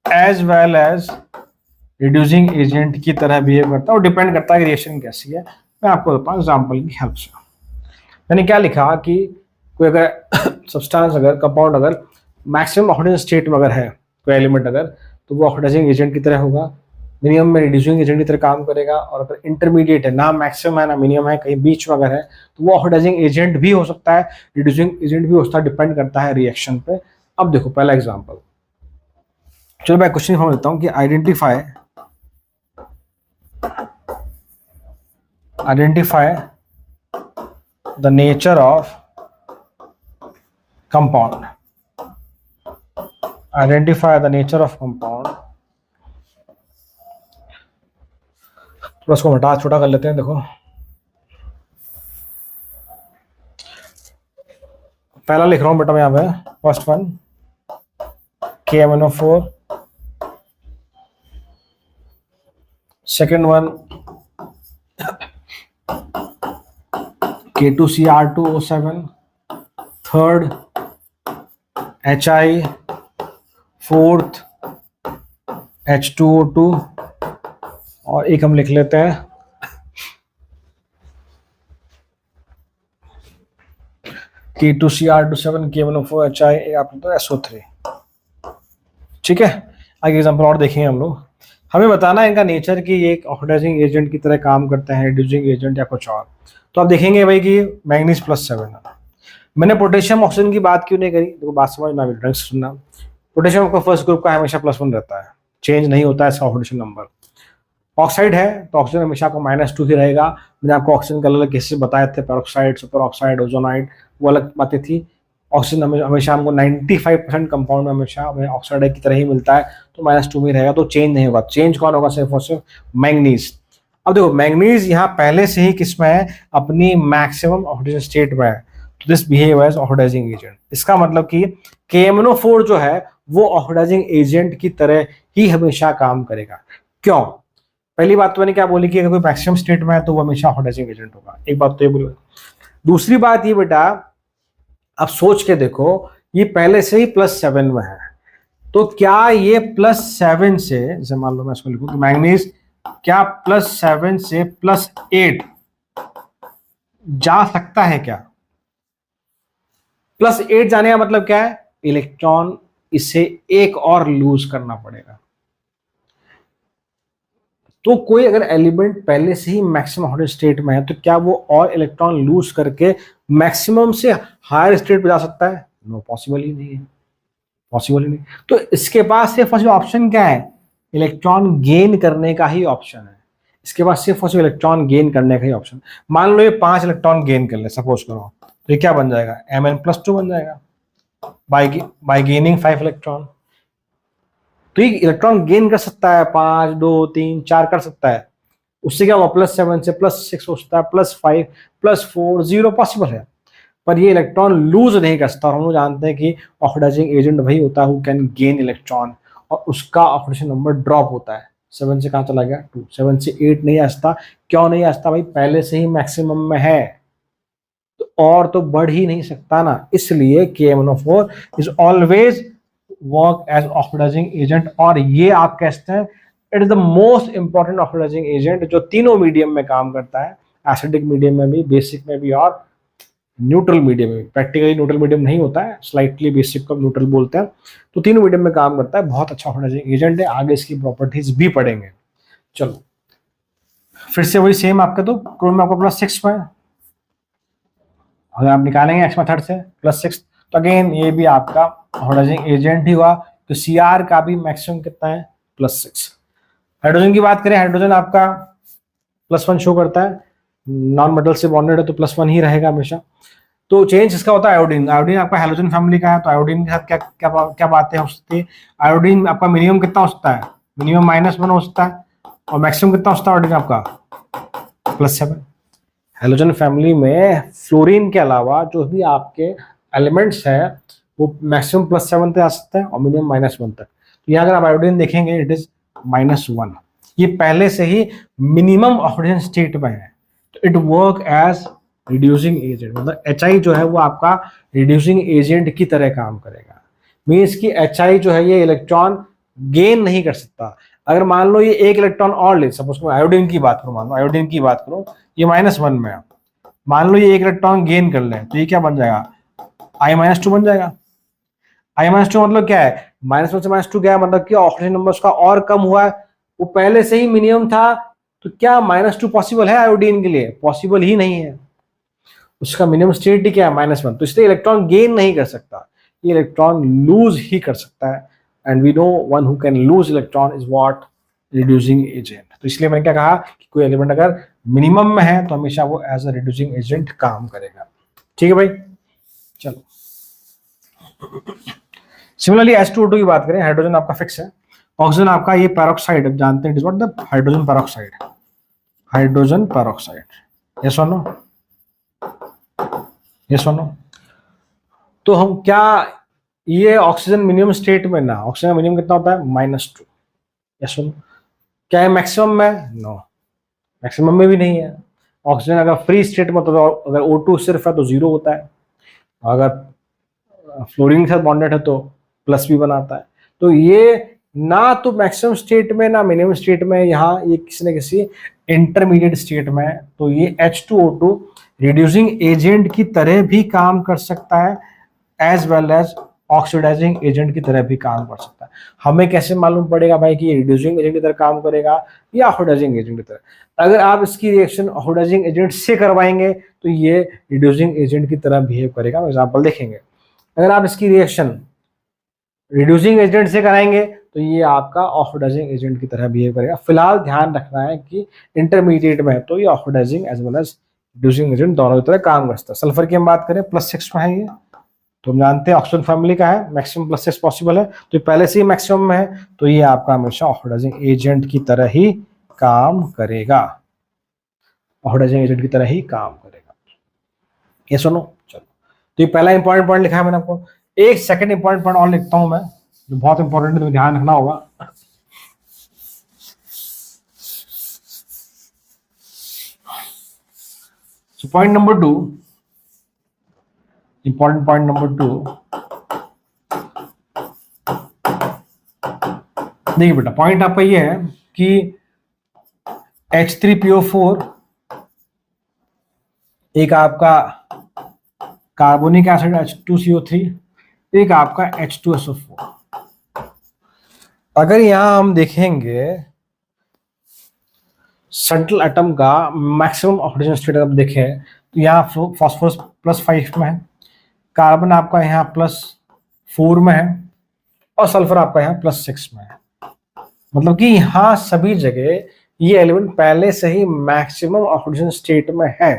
as well as reducing agent की तरह बिहेव करता है, और डिपेंड करता है कि रिएक्शन कैसी है। मैं आपको बताता हूँ एग्जाम्पल की हेल्प से। मैंने क्या लिखा कि कोई अगर सब्सटेंस अगर कंपाउंड अगर मैक्सिमम ऑक्सीडेशन स्टेट में अगर है कोई एलिमेंट अगर, तो वो ऑक्सीडाइजिंग एजेंट की तरह होगा, मिनिमम में रिड्यूसिंग एजेंट की तरह काम करेगा, और अगर इंटरमीडिएट है, ना मैक्सिमम है ना मिनिमम है, कहीं बीच में अगर है तो वो ऑक्सीडाइजिंग एजेंट भी हो सकता है, रिड्यूसिंग एजेंट भी हो सकता है, डिपेंड करता है रिएक्शन पे। अब देखो पहला एग्जाम्पल, चलो मैं क्वेश्चन फॉर्म देता हूँ कि identify the nature of compound, identify the nature of compound. थोड़ा उसको हटा छोटा कर लेते हैं। देखो पहला लिख रहा हूं बेटा मैं यहाँ पे, first one KMnO4, second one K2Cr2O7, third HI, fourth H2O2, और एक हम लिख लेते हैं K2Cr27, KMnO4, HI, आप तो SO3। ठीक है, आगे एग्जांपल और देखेंगे हम लोग। हमें बताना है इनका नेचर कि ये एक ऑक्सीडाइजिंग एजेंट की तरह काम करते हैं, रिड्यूसिंग एजेंट या कुछ और। तो आप देखेंगे भाई कि मैग्नीज +7 है। मैंने पोटेशियम ऑक्सीजन की बात क्यों नहीं करी, देखो बात समझ ना, ड्रग सुनना। पोटेशियम का फर्स्ट ग्रुप का हमेशा +1 रहता है, चेंज नहीं होता है इसका ऑक्सीडेशन नंबर। ऑक्साइड है तो ऑक्सीजन हमेशा आपको -2 ही रहेगा। मैंने आपको ऑक्सीजन के अलग केसेस बताए थे, पेरोक्साइड, सुपर ऑक्साइड, ओजोनाइड, वो अलग बातें थी। ऑक्सीजन हमेशा हमको 95% कंपाउंड में हमेशा हमें ऑक्साइड की तरह ही मिलता है, तो -2 में रहेगा, तो चेंज नहीं होगा। चेंज कौन होगा? सिर्फ और सिर्फ मैंगनीज। अब देखो मैंगनीज यहाँ पहले से ही किसमें है? अपनी मैक्सिमम ऑक्सीडेशन स्टेट में है, तो this behave as oxidising agent. इसका मतलब कि KMnO4 जो है वो ऑक्सीडाइजिंग एजेंट की तरह ही हमेशा काम करेगा। क्यों? पहली बात तो मैंने क्या बोली कि अगर कोई मैक्सिमम स्टेट में है तो वो हमेशा ऑक्सीडाइजिंग एजेंट होगा, एक बात तो ये बोली। दूसरी बात ये बेटा, अब सोच के देखो, ये पहले से ही +7 में है, तो क्या ये +7 से, जैसे मान लो मैं इसको लिखूं कि मैंगनीज क्या +7 से +8 जा सकता है क्या? +8 जाने का मतलब क्या है? इलेक्ट्रॉन इसे एक और लूज करना पड़ेगा। तो कोई अगर एलिमेंट पहले से ही मैक्सिमम ऑक्सीडेशन स्टेट में है तो क्या वो और इलेक्ट्रॉन लूज करके मैक्सिमम से हायर स्टेट पे जा सकता है? नो, पॉसिबल ही नहीं है, पॉसिबल ही नहीं। तो इसके पास सिर्फ ऑप्शन क्या है? इलेक्ट्रॉन गेन करने का ही ऑप्शन है। इसके पास सिर्फ और सिर्फ इलेक्ट्रॉन गेन करने का ही ऑप्शन। मान लो ये 5 इलेक्ट्रॉन गेन कर ले, सपोज करो, तो ये क्या बन जाएगा? Mn+2 बन जाएगा बाय गेनिंग 5 इलेक्ट्रॉन। तो ये इलेक्ट्रॉन गेन कर सकता है, 5, 2, 3, 4 कर सकता है। उससे क्या हुआ? +7 से +6 हो सकता है, +5, +4, 0 पॉसिबल है। पर ये इलेक्ट्रॉन लूज नहीं कर सकता। हम लोग जानते हैं कि ऑक्सीडाइजिंग एजेंट वही होता है हु कैन गेन इलेक्ट्रॉन, और उसका ऑक्सीडेशन नंबर ड्रॉप होता है। 7 से कहाँ चला गया? 2। 7 से 8 नहीं आ सकता। क्यों नहीं आ सकता भाई? पहले से ही मैक्सिमम में है, तो और तो बढ़ ही नहीं सकता ना। इसलिए KMnO4 is always work as oxidising agent, और ये आप कहते हैं it is the most important oxidising agent जो तीनों मीडियम में काम करता है, एसिडिक मीडियम में भी, बेसिक में भी, और न्यूट्रल मीडियम में। प्रैक्टिकली न्यूट्रल मीडियम नहीं होता है, स्लाइटली बेसिक को न्यूट्रल बोलते हैं। तो तीनों मीडियम में काम करता है, बहुत अच्छा ऑक्सीडाइजिंग एजेंट है। आगे इसकी प्रॉपर्टीज भी पढ़ेंगे। चलो फिर से वही सेम आपका, तो क्रोम में आपको +6 में, अगर आप निकालेंगे एक्स मेथड से +6, तो अगेन ये भी आपका ऑक्सीडाइजिंग एजेंट ही हुआ। तो Cr का भी मैक्सिमम कितना है? +6। हाइड्रोजन की बात करें, हाइड्रोजन आपका +1 शो करता है, नॉन मेटल से बॉन्डेड है तो +1 ही रहेगा हमेशा। तो चेंज इसका होता है आयोडीन। आयोडीन आपका हैलोजन फैमिली का है, तो आयोडीन के साथ क्या क्या क्या बातें हो सकती है? आयोडीन आपका मिनिमम कितना हो सकता है? मिनिमम -1 हो सकता है, और मैक्सिमम कितना हो सकता है आयोडीन आपका? +7। हैलोजन फैमिली में फ्लोरीन के अलावा जो भी आपके एलिमेंट्स है वो मैक्सिमम +7 तक आ सकते हैं और मिनिमम -1 तक। तो यहाँ अगर आप आयोडीन देखेंगे इट इज -1, ये पहले से ही मिनिमम ऑक्सीजन स्टेट में है, तो it work as reducing agent, मतलब HI जो है वो आपका रिड्यूसिंग एजेंट की तरह काम करेगा। मीन्स कि HI जो है ये इलेक्ट्रॉन गेन नहीं कर सकता। अगर मान लो ये एक इलेक्ट्रॉन और ले, सपोज मैं आयोडीन की बात करूं, मान लो आयोडीन की बात करूं, ये -1 में है, मान लो ये एक इलेक्ट्रॉन गेन कर ले, तो ये क्या बन जाएगा, I-2 बन जाएगा। I-2 मतलब क्या है, -1 से -2 क्या है, मतलब कि ऑक्सीजन नंबर उसका और कम हुआ है, वो पहले से ही मिनिमम था, तो क्या -2 पॉसिबल है आयोडीन के लिए, पॉसिबल ही नहीं है, उसका मिनिमम स्टेट ही क्या है -1, तो इसलिए इलेक्ट्रॉन गेन नहीं कर सकता, ये इलेक्ट्रॉन लूज ही कर सकता है। And we know one who can lose electron is what, reducing agent. तो इसलिए मैंने क्या कहा कि कोई एलिमेंट अगर मिनिमम में है तो हमेशा वो एज अ रिड्यूसिंग एजेंट काम करेगा। ठीक है भाई, चलो। सिमिलरली H2O2 की बात करें, हाइड्रोजन आपका फिक्स है, ऑक्सीजन आपका ये पैरोक्साइड जानते हैं, it is what the hydrogen peroxide, hydrogen peroxide, yes और नो, यस और नो। तो हम क्या, ये ऑक्सीजन मिनिमम स्टेट में ना, ऑक्सीजन मिनिमम कितना होता है -2, यस और नो। क्या है मैक्सिमम में, नो, मैक्सिमम में भी नहीं है। ऑक्सीजन अगर फ्री स्टेट में होता तो अगर O2 सिर्फ है तो 0 होता है, अगर फ्लोरीन के साथ बॉन्डेड है तो प्लस भी बनाता है। तो ये ना तो मैक्सिमम स्टेट में ना मिनिमम स्टेट में, यहाँ ये किसी न किसी इंटरमीडिएट स्टेट में है। तो ये H2O2 रिड्यूसिंग एजेंट की तरह भी काम कर सकता है, as well as oxidising agent की तरह भी काम कर सकता है। हमें कैसे मालूम पड़ेगा भाई कि ये रिड्यूसिंग एजेंट की तरह काम करेगा या ऑक्सीडाइजिंग एजेंट की तरह, अगर आप इसकी रिएक्शन ऑक्सीडाइजिंग एजेंट से करवाएंगे तो ये रिड्यूसिंग एजेंट की तरह बिहेव करेगा। एग्जांपल देखेंगे, अगर आप इसकी रिएक्शन रिड्यूसिंग एजेंट से कराएंगे तो ये आपका ऑक्सीडाइजिंग एजेंट की तरह बिहेव करेगा। फिलहाल ध्यान रखना है कि इंटरमीडिएट में है तो ये oxidising as well as reducing agent दोनों की तरह काम करता है। सल्फर की हम बात करें +6 में है ये, तो हम जानते हैं ऑक्सीजन फैमिली का है, मैक्सिमम +6 पॉसिबल है, तो पहले से ही मैक्सिमम में है, तो ये आपका हमेशा ऑक्सीडाइजिंग एजेंट की तरह ही काम करेगा, ऑक्सीडाइजिंग एजेंट की तरह ही काम करेगा। ये सुनो, चलो, तो ये पहला इंपॉर्टेंट पॉइंट लिखा है मैंने आपको। एक सेकंड इंपॉर्टेंट पॉइंट और लिखता हूं मैं, जो बहुत इंपॉर्टेंट है, ध्यान रखना होगा। So point number 2, important point number 2, देखिए बेटा, पॉइंट आपका ये है कि H3PO4 एक आपका कार्बोनिक एसिड H2CO3, एक आपका H2SO4। अगर यहां हम देखेंगे सेंट्रल एटम का मैक्सिमम ऑक्सीजन स्टेट अगर देखें तो यहाँ फॉस्फोरस +5 में है, कार्बन आपका यहाँ +4 में है, और सल्फर आपका यहाँ +6 में है। मतलब कि यहाँ सभी जगह ये एलिमेंट पहले से ही मैक्सिमम ऑक्सीजन स्टेट में है।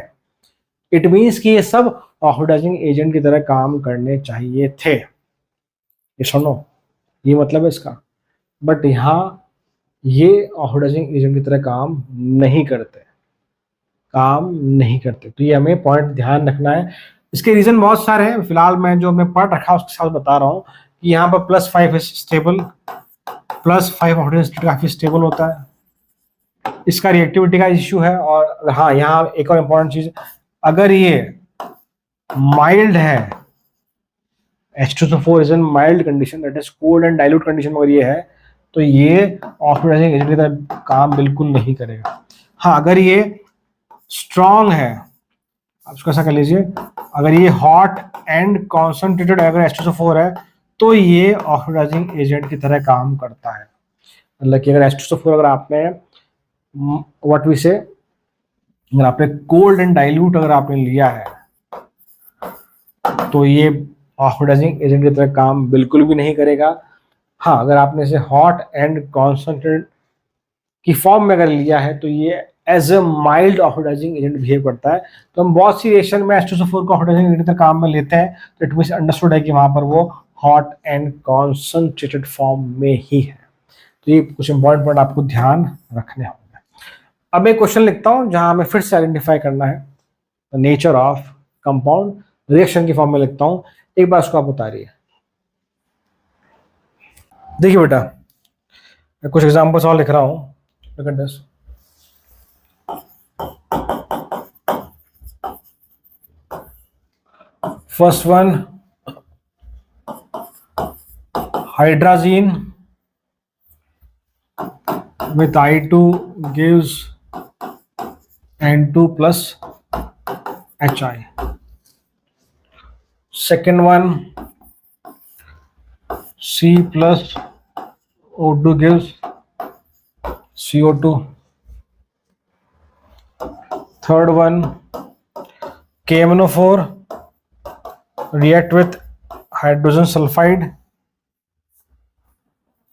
इट मीन्स कि ये सब ऑक्सीडाइजिंग एजेंट की तरह काम करने चाहिए थे, ये सुनो, ये मतलब है इसका। बट यहाँ ये ऑक्सीडाइजिंग एजेंट की तरह काम नहीं करते, काम नहीं करते। तो ये हमें पॉइंट ध्यान रखना है। इसके रीजन बहुत सारे हैं, फिलहाल मैं जो मैं पढ़ रखा उसके साथ बता रहा हूँ कि यहाँ पर +5 स्टेबल, +5 ऑक्सीजन स्टेट काफी स्टेबल होता है, इसका रिएक्टिविटी का इश्यू है। और हाँ, यहाँ एक और इम्पोर्टेंट चीज, अगर ये माइल्ड है, H2SO4 is in mild condition, that is cold and dilute condition में अगर ये है तो ये ऑक्सीडाइजिंग एजेंट की तरह काम बिल्कुल नहीं करेगा। हाँ, अगर ये स्ट्रॉन्ग है, आप इसको ऐसा कर लीजिए, अगर ये हॉट एंड कॉन्सेंट्रेटेड अगर H2SO4 है तो ये ऑक्सीडाइजिंग एजेंट की तरह काम करता है। मतलब कि अगर H2SO4 अगर आपने व्हाट वी से, अगर आपने कोल्ड एंड डाइल्यूट अगर आपने लिया है तो ये ऑक्सीडाइजिंग एजेंट की तरह काम बिल्कुल भी नहीं करेगा। हाँ, अगर आपने इसे हॉट एंड कॉन्सेंट्रेट की फॉर्म में अगर लिया है तो ये as a mild oxidising agent behave करता है। तो हम बहुत सी रिएक्शन में H2SO4 को ऑक्सीडाइजिंग एजेंट की तरह काम में लेते हैं, तो इट मींस अंडरस्टूड है कि वहां पर वो हॉट एंड कॉन्सेंट्रेटेड फॉर्म में ही है। तो ये कुछ इंपॉर्टेंट पॉइंट आपको ध्यान रखने होंगे। अब एक क्वेश्चन लिखता हूं जहां हमें फिर से आइडेंटिफाई करना है नेचर ऑफ कंपाउंड, रिएक्शन की फॉर्म में लिखता हूं, एक बार उसको आप उतारिए। देखिए बेटा, मैं कुछ एग्जांपल्स और लिख रहा हूँ, look at this. First one, hydrazine with I2 gives N2 plus HI. Second one, C plus O2 gives CO2. Third one, KMNO4 react with hydrogen sulfide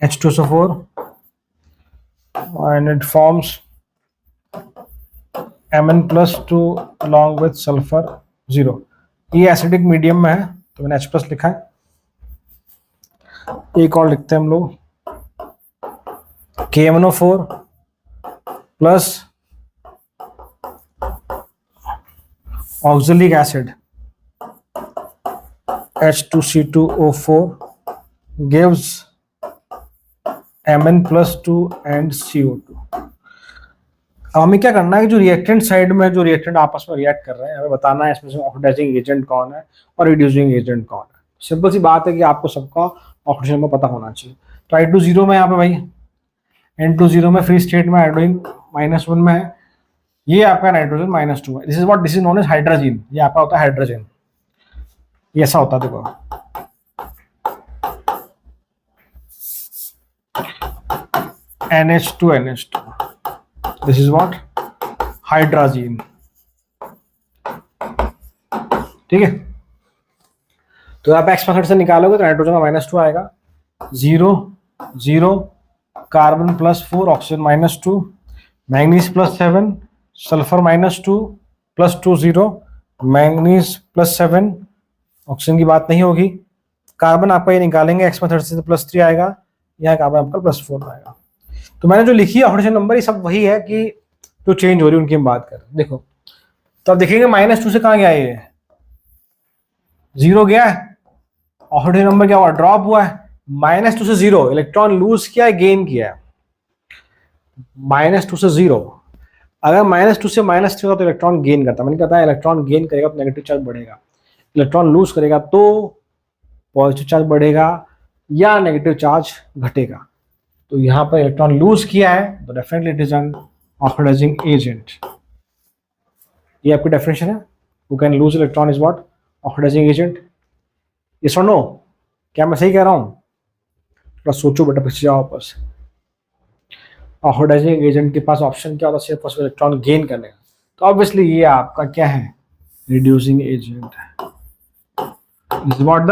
H2SO4 and it forms Mn plus 2 along with sulfur 0. ये acidic medium में है तो मैंने H plus लिखा है। एक और लिखते हैं हम लोग, KMNO4 plus oxalic acid H2C2O4 gives Mn plus 2 and CO2. अब हमें क्या करना है, जो रिएक्टेंट साइड में जो रिएक्टेंट आपस में रिएक्ट कर रहे हैं, हमें बताना है इसमें से ऑक्सीडाइजिंग एजेंट कौन है और रिड्यूसिंग एजेंट कौन है। सिंपल सी बात है कि आपको सबका ऑक्सीजन में पता होना चाहिए। तो I20 में यहाँ पे भाई, N20 में फ्री स्टेट में हाइड्रोजन -1 में है, ये आपका नाइट्रोजन -2 है। This is known as hydrogen. ये आपका होता है हाइड्रोजन, ये ऐसा होता है देखो। NH2NH2, this is what hydrazine. ठीक है, तो आप एक्स मेथड से निकालोगे तो नाइट्रोजन का -2 आएगा, 0 0 carbon +4 oxygen -2 manganese +7 sulphur -2 +2 0 manganese +7 oxygen की बात नहीं होगी। कार्बन आपका ये निकालेंगे एक्स मेथड से तो +3 आएगा, यहाँ कार्बन आपका +4 आएगा। तो मैंने जो लिखी है ऑक्सीजन नंबर ये सब वही है कि जो चेंज हो रही है उनकी हम बात कर रहे हैं। देखो तो अब देखेंगे -2 से कहाँ गया, ये 0 गया है, ऑक्सीजन नंबर क्या हुआ, ड्रॉप हुआ है। -2 से 0 इलेक्ट्रॉन लूज किया है, गेन किया है। -2 से 0, अगर -2 से -3 होगा तो इलेक्ट्रॉन गेन करता है। मैंने कहता है इलेक्ट्रॉन गेन करेगा तो नेगेटिव चार्ज बढ़ेगा, इलेक्ट्रॉन लूज करेगा तो पॉजिटिव चार्ज बढ़ेगा या नेगेटिव चार्ज घटेगा। तो यहाँ पर इलेक्ट्रॉन लूज किया है तो definitely it is an oxidising agent. ये आपकी डेफिनेशन है, who can lose electron is what, oxidising agent. Yes और नो, क्या मैं सही कह रहा हूँ? थोड़ा सोचो बेटा, पीछे जाओ वापस। ऑक्सीडाइजिंग एजेंट के पास ऑप्शन क्या होता है, सिर्फ इलेक्ट्रॉन गेन करने का। तो ऑब्वियसली ये आपका क्या है, रिड्यूसिंग एजेंट है। This is what the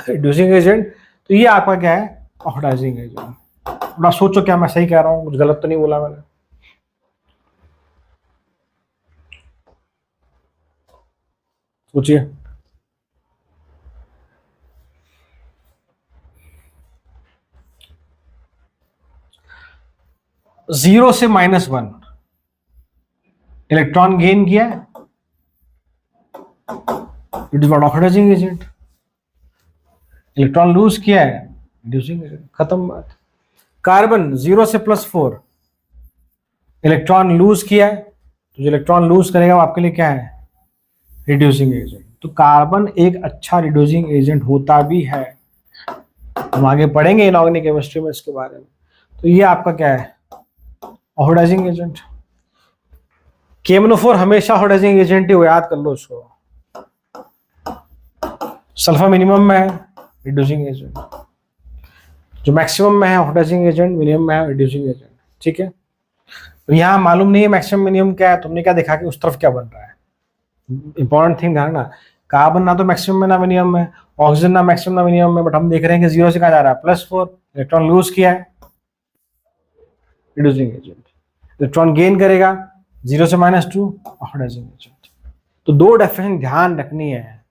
reducing agent. तो ये आपका क्या है, ऑक्सीडाइजिंग एजेंट। थोड़ा सोचो क्या मैं सही कह रहा हूँ, कुछ गलत तो नहीं बोला मैंने? सोचिए। जीरो से -1 इलेक्ट्रॉन गेन किया है, it is what oxidising agent. Electron lose किया है, रिड्यूसिंग एजेंट, खत्म बात। कार्बन 0 से +4 इलेक्ट्रॉन लूज किया है, तो जो इलेक्ट्रॉन लूज करेगा वो आपके लिए क्या है, रिड्यूसिंग एजेंट। तो कार्बन एक अच्छा रिड्यूसिंग एजेंट होता भी है, हम आगे पढ़ेंगे इनऑर्गेनिक केमिस्ट्री में इसके बारे में। तो ये आपका क्या है, ऑक्सीडाइजिंग एजेंट। KMNO4 हमेशा ऑक्सीडाइजिंग एजेंट ही हो, याद कर लो इसको। सल्फर मिनिमम में है, रिड्यूसिंग एजेंट। जो मैक्सिमम में है ऑक्सीडाइजिंग एजेंट, मिनिमम में है रिड्यूसिंग एजेंट। ठीक है, तो यहाँ मालूम नहीं है मैक्सिमम मिनिमम क्या है, तुमने क्या देखा कि उस तरफ क्या बन रहा है। इंपॉर्टेंट थिंग ध्यान, कार्बन ना तो मैक्सिमम में ना मिनिमम में, ऑक्सीजन ना मैक्सिमम ना मिनिमम में, बट हम देख रहे हैं कि 0 से कहाँ जा रहा है, +4 इलेक्ट्रॉन लूज किया है, रिड्यूसिंग एजेंट। इलेक्ट्रॉन गेन करेगा 0 से -2 ऑक्सीडाइजिंग एजेंट। तो दो डेफिनेशन ध्यान रखनी है,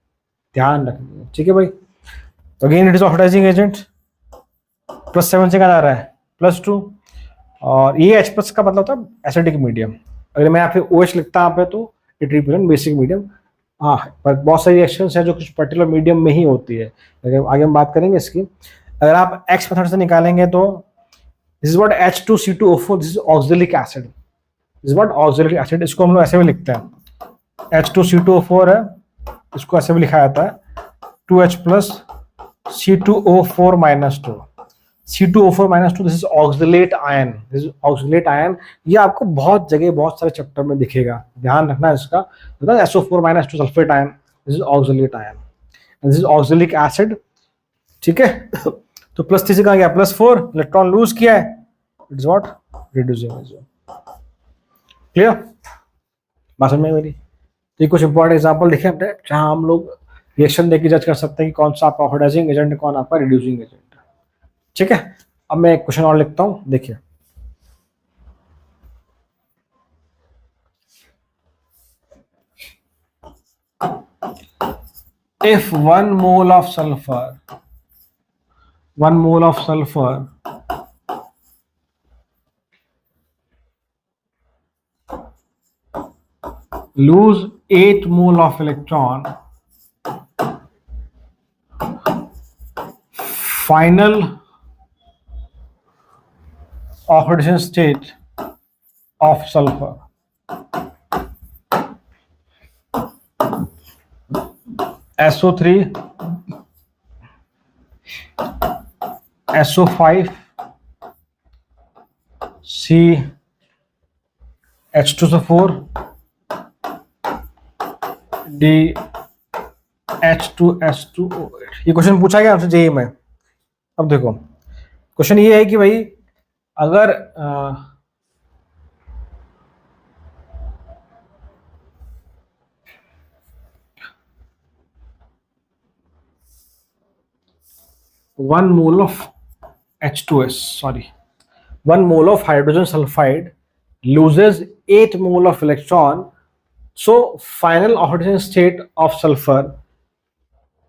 ध्यान रखनी है। ठीक है भाई, तो again it is oxidising agent. +7 से कहाँ जा रहा है, +2, और ये H+ का मतलब होता है एसिडिक मीडियम। अगर मैं यहाँ पे OH लिखता यहाँ पे तो इट रिप्रेजेंट बेसिक मीडियम। हाँ, पर बहुत सारी रिएक्शंस है जो कुछ पर्टिकुलर मीडियम में ही होती है, आगे हम बात करेंगे इसकी। अगर आप एक्स मेथड से निकालेंगे तो this is what H2C2O4, this is oxalic acid, this is what oxalic acid. इसको हम लोग ऐसे भी लिखते हैं, H2C2O4 है, इसको ऐसे भी लिखा जाता है 2H plus C2O4 minus 2, C2O4 minus 2, this is oxalate ion, this is oxalate ion. ये आपको बहुत जगह बहुत सारे चैप्टर में दिखेगा, ध्यान रखना इसका। SO4 minus 2 sulphate ion, this is oxalate ion, this is oxalic acid, ठीक है। तो प्लस 3 से कहा गया +4, इलेक्ट्रॉन लूज किया है, it is what reducing agent. Clear बात समझ में मेरी? तो ये कुछ इंपॉर्टेंट एग्जांपल देखें अपने, जहां हम लोग रिएक्शन देके जज कर सकते हैं कि कौन सा आपका ऑक्सीडाइजिंग एजेंट है, कौन आपका रिड्यूसिंग एजेंट है, ठीक है। अब मैं एक क्वेश्चन और लिखता हूं, देखिए। If 1 mole of sulfur lose 8 mole of electron, final oxidation state of sulfur SO3, SO5, CH2SO4, DH2S2O8। ये क्वेश्चन पूछा गया आपसे जेईई में। अब देखो क्वेश्चन ये है कि भाई अगर 1 mole of H2S, 1 mole of hydrogen sulfide loses 8 mole of electron, so final oxidation state of sulfur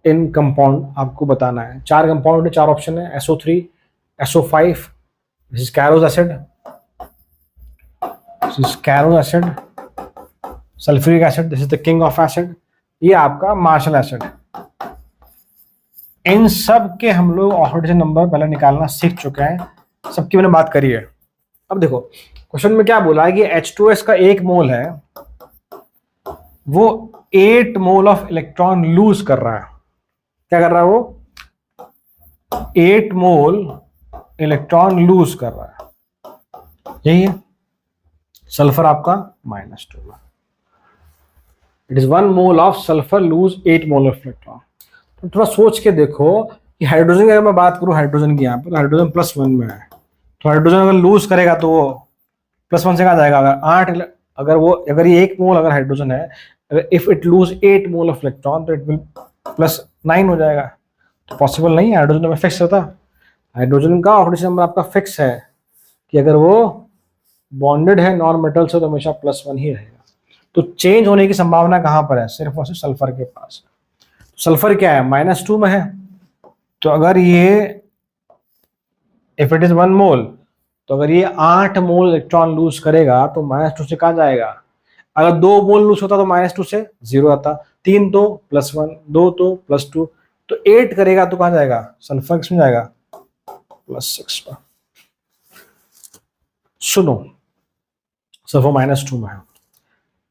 in compound आपको बताना है। 4 कंपाउंड है, 4 ऑप्शन है, SO3, SO5, this is कैरोज acid, sulphuric acid, this is the king of acid, ये आपका martial acid. इन सब के हम लोग ऑक्सीडेशन नंबर पहले निकालना सीख चुके हैं, सबकी मैंने बात करी है। अब देखो क्वेश्चन में क्या बोला है कि H2S का 1 मोल है, वो 8 मोल ऑफ इलेक्ट्रॉन लूज कर रहा है। क्या कर रहा है वो? 8 मोल इलेक्ट्रॉन लूज कर रहा है, यही है। सल्फर आपका -2, it is 1 mole of sulphur lose 8 mole of electron. तो थोड़ा सोच के देखो कि हाइड्रोजन की अगर मैं बात करूं, हाइड्रोजन की, यहाँ पर हाइड्रोजन +1 में है, तो हाइड्रोजन अगर लूज करेगा तो वो +1 से कहाँ जाएगा? अगर ये 1 मोल अगर हाइड्रोजन है, अगर if it lose 8 mole of electron तो इट विल +9 हो जाएगा। तो पॉसिबल नहीं है, हाइड्रोजन में फिक्स रहता। हाइड्रोजन का ऑक्सीडेशन नंबर आपका फिक्स है कि अगर वो बॉन्डेड है नॉन मेटल से तो हमेशा +1 ही रहेगा। तो चेंज होने की संभावना कहां पर है? सिर्फ और सिर्फ सल्फर के पास। सल्फर क्या है? -2 में है, तो अगर ये इफ इट इज 1 मोल, तो अगर ये 8 मोल इलेक्ट्रॉन लूज करेगा तो -2 से कहां जाएगा? अगर 2 मोल लूज होता तो -2 से 0 आता, 3 तो +1, 2 तो +2, तो 8 करेगा तो कहां जाएगा? सल्फर किसमें जाएगा? +6 पर। सुनो, सल्फर -2 में है,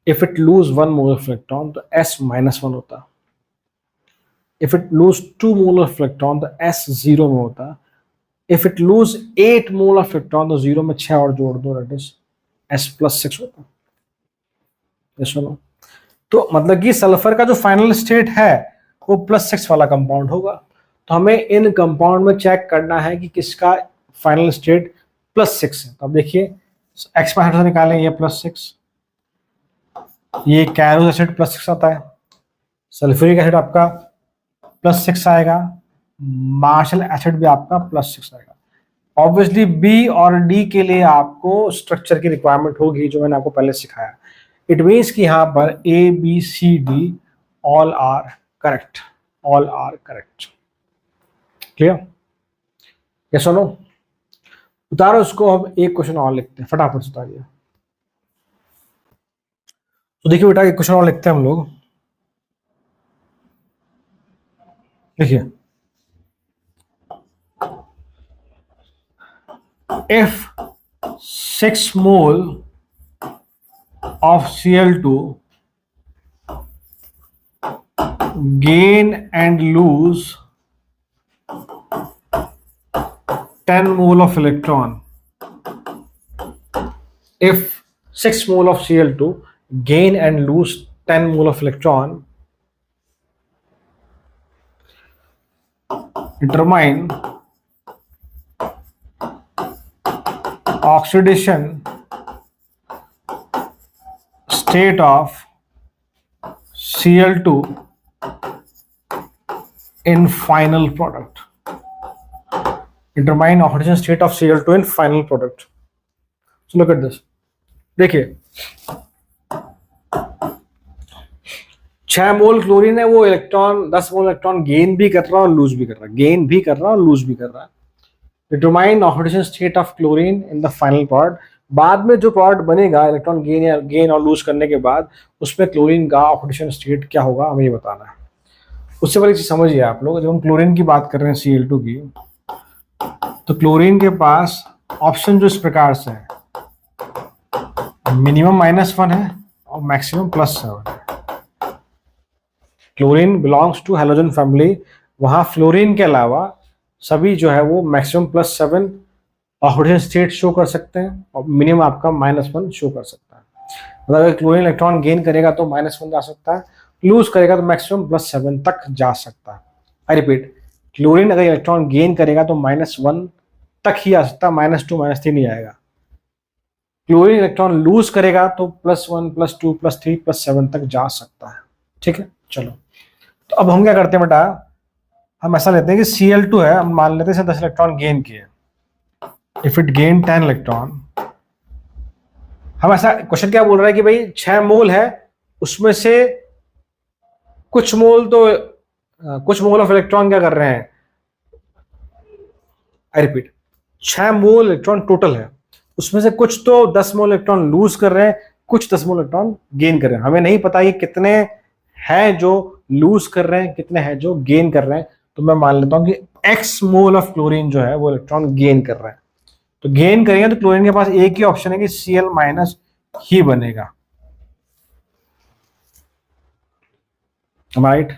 if it lose 1 mole of electron तो S -1 होता, if it lose 2 mole of electron तो S 0 में होता, if it lose 8 mole of electron तो 0 में 6 और जोड़ दो, दैट इज S +6 होता। सुनो, तो मतलब कि सल्फर का जो फाइनल स्टेट है वो +6 वाला कंपाउंड होगा। तो हमें इन कंपाउंड में चेक करना है कि किसका फाइनल स्टेट +6 है। तो अब देखिए एक्स पास से निकालें, ये +6, ये कैरोज एसिड +6 आता है, सल्फ्यूरिक एसिड आपका +6 आएगा, मार्शल एसिड भी आपका +6 आएगा। ऑब्वियसली बी और डी के लिए आपको स्ट्रक्चर की रिक्वायरमेंट होगी, जो मैंने आपको पहले सिखाया। इट मीन्स कि यहां पर ABCD all are correct, all are correct. Clear? Yes और नो? उतारो इसको। अब एक क्वेश्चन और लिखते हैं, फटाफट से उतारिए। तो देखिए बेटा, एक क्वेश्चन और लिखते हैं हम लोग। देखिए if 6 mole of Cl2 gain and lose 10 mole of electron. If 6 mole of Cl2 gain and lose 10 mole of electron, determine oxidation state of Cl2 in final product. Determine oxidation state of Cl2 in final product. So look at this. देखिए 6 मोल chlorine है, वो electron 10 मोल electron gain भी कर रहा है और lose भी कर रहा है, गेन भी कर रहा है और लूज भी कर रहा है. Determine oxidation state of chlorine in the final product. बाद में जो प्रोडक्ट बनेगा इलेक्ट्रॉन गेन और लूज करने के बाद, उसमें क्लोरीन का ऑक्सीडेशन स्टेट क्या होगा हमें ये बताना है. उससे पहले चीज समझिए आप लोग, जब हम क्लोरीन की बात कर रहे हैं Cl2 की, तो क्लोरीन के पास ऑप्शन जो इस प्रकार से है, मिनिमम -1 है और मैक्सिमम +7 है. Chlorine belongs to halogen family. वहां फ्लोरीन के अलावा सभी जो है वो मैक्सिमम +7 ऑक्सीडेशन स्टेट शो कर सकते हैं और मिनिमम आपका -1 शो कर सकता है. मतलब अगर क्लोरीन इलेक्ट्रॉन गेन करेगा तो -1 जा सकता है, लूज करेगा तो मैक्सिमम +7 तक जा सकता है. आई रिपीट, क्लोरीन अगर इलेक्ट्रॉन गेन करेगा तो -1 तक ही आ सकता है, -2 -3 नहीं आएगा. क्लोरीन इलेक्ट्रॉन लूज करेगा तो +1 +2 +3 +7 तक जा सकता है. ठीक है, चलो तो अब हम क्या करते हैं बेटा, हम ऐसा लेते हैं कि Cl2 है, हम मान लेते हैं 10 इलेक्ट्रॉन गेन किए. इफ इट गेन 10 इलेक्ट्रॉन, हम ऐसा क्वेश्चन क्या बोल रहा है कि भाई 6 मोल है, उसमें से कुछ मोल ऑफ इलेक्ट्रॉन क्या कर रहे हैं. I repeat, 6 mole electron total है, उसमें से कुछ तो 10 मोल इलेक्ट्रॉन लूज कर रहे हैं, कुछ 10 मोल इलेक्ट्रॉन गेन कर रहे हैं. हमें नहीं पता ये कितने हैं जो लूज कर रहे हैं, कितने हैं जो गेन कर रहे हैं. तो मैं मान लेता हूं कि x मोल ऑफ क्लोरीन जो है वो इलेक्ट्रॉन गेन कर रहा है. तो गेन करेंगे तो क्लोरीन के पास एक ही ऑप्शन है कि Cl- ही बनेगा. राइट,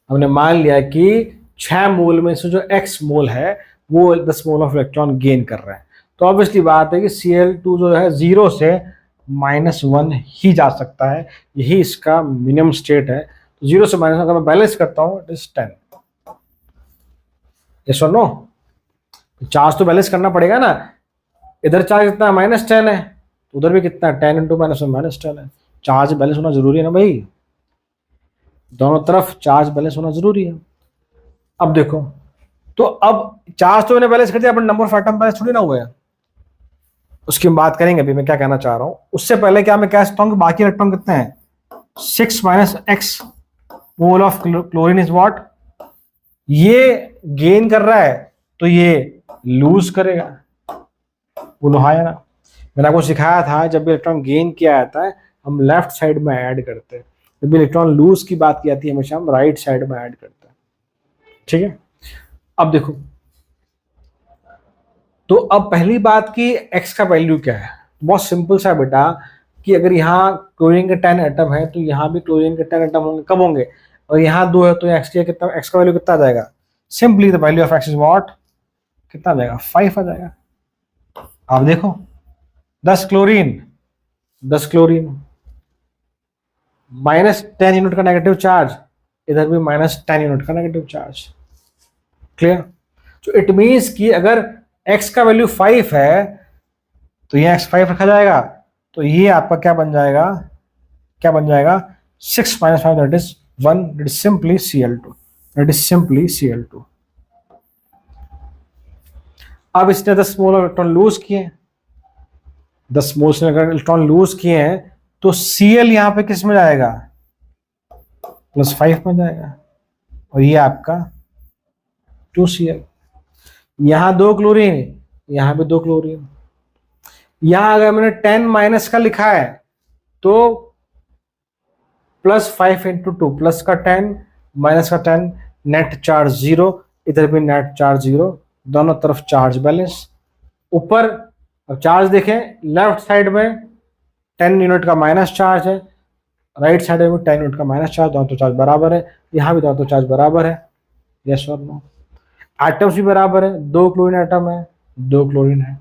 हमने मान लिया कि 6 मोल में से जो x मोल है वो 10 मोल ऑफ इलेक्ट्रॉन गेन कर रहा है. तो ऑब्वियसली बात है कि Cl2 जो है 0 से -1 ही जा सकता है, यही इसका मिनिमम स्टेट है. तो 0 से -1 अगर मैं बैलेंस करता हूं इट इज 10. यस और नो? चार्ज तो बैलेंस करना पड़ेगा ना. इधर चार्ज कितना -10 है, उधर भी कितना 10 × -1 -10 है. चार्ज बैलेंस होना जरूरी है ना भाई, दोनों तरफ चार्ज बैलेंस होना जरूरी है. अब देखो, तो अब चार्ज तो मैंने बैलेंस कर दिया, अपन नंबर ऑफ एटम बैलेंस थोड़ी ना हुआ है, उसकी हम बात करेंगे. अभी मैं क्या कहना चाह रहा हूं, उससे पहले क्या मैं कह सकता हूं कि बाकी इलेक्ट्रॉन कितने हैं. 6 - x mole of chlorine is what, ये गेन कर रहा है तो ये लूज करेगा. बोलो हाँ या ना. मैंने आपको सिखाया था जब भी इलेक्ट्रॉन गेन किया जाता है हम लेफ्ट साइड में ऐड करते हैं, जब भी इलेक्ट्रॉन लूज की बात की जाती है हमेशा हम राइट साइड में ऐड करते हैं. ठीक है, अब देखो, तो अब पहली बात कि x का वैल्यू क्या है. बहुत सिंपल सा बेटा, कि अगर यहाँ क्लोरीन के 10 एटम है तो यहाँ भी क्लोरीन के 10 एटम होंगे. कब होंगे, और यहाँ 2 है तो x कितना, x का वैल्यू कितना आ जाएगा. Simply the value of x is what, कितना आ जाएगा, 5 आ जाएगा. आप देखो 10 क्लोरीन -10 यूनिट का नेगेटिव चार्ज, इधर भी -10 यूनिट का नेगेटिव चार्ज. क्लियर. तो इट मीन्स कि अगर x का वैल्यू 5 है तो ये x 5 रखा जाएगा, तो ये आपका क्या बन जाएगा 6 - 5 that is 1, that is simply Cl2. अब इसने 10 मोल इलेक्ट्रॉन लूज किए, 10 मोल से अगर इलेक्ट्रॉन लूज किए हैं तो Cl यहां पे किस में जाएगा, +5 में जाएगा, और ये आपका 2Cl. यहां 2 क्लोरीन, यहां भी 2 क्लोरीन. यहां अगर मैंने 10 - का लिखा है तो +5 × 2, प्लस का 10 माइनस का 10, नेट चार्ज 0, इधर भी नेट चार्ज 0, दोनों तरफ चार्ज बैलेंस. ऊपर अब चार्ज देखें, लेफ्ट साइड में 10 यूनिट का माइनस चार्ज है, राइट साइड में 10 यूनिट का माइनस चार्ज, दोनों तो चार्ज बराबर है, यहाँ भी दोनों तो चार्ज बराबर है, यस और नो। एटम्स भी बराबर है, 2 क्लोरीन एटम है, 2 क्लोरीन है,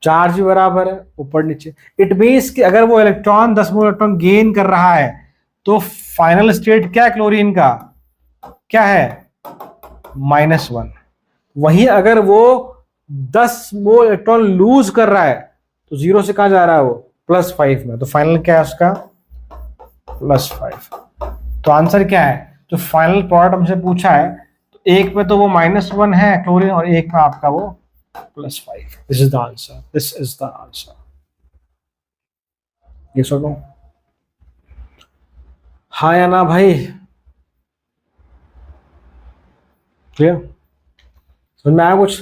चार्ज भी बराबर है ऊपर नीचे। इट मीन्स कि अगर वो इलेक्ट्रॉन 10 मोल इलेक्ट्रॉन गेन कर रहा है तो फाइनल स्टेट क्या है क्लोरीन का, क्या है, -1। वहीं अगर वो 10 मोल इलेक्ट्रॉन लूज कर रहा है तो 0 से कहां जा रहा है वो, +5 में, तो फाइनल क्या है उसका, +5। तो आंसर क्या है, जो फाइनल प्रोडक्ट हमसे पूछा है, तो एक में तो वो -1 है क्लोरीन और एक में आपका वो +5। This is the answer, this is the answer. ये सुनो, हाँ या ना भाई, क्लियर, समझ में आया कुछ?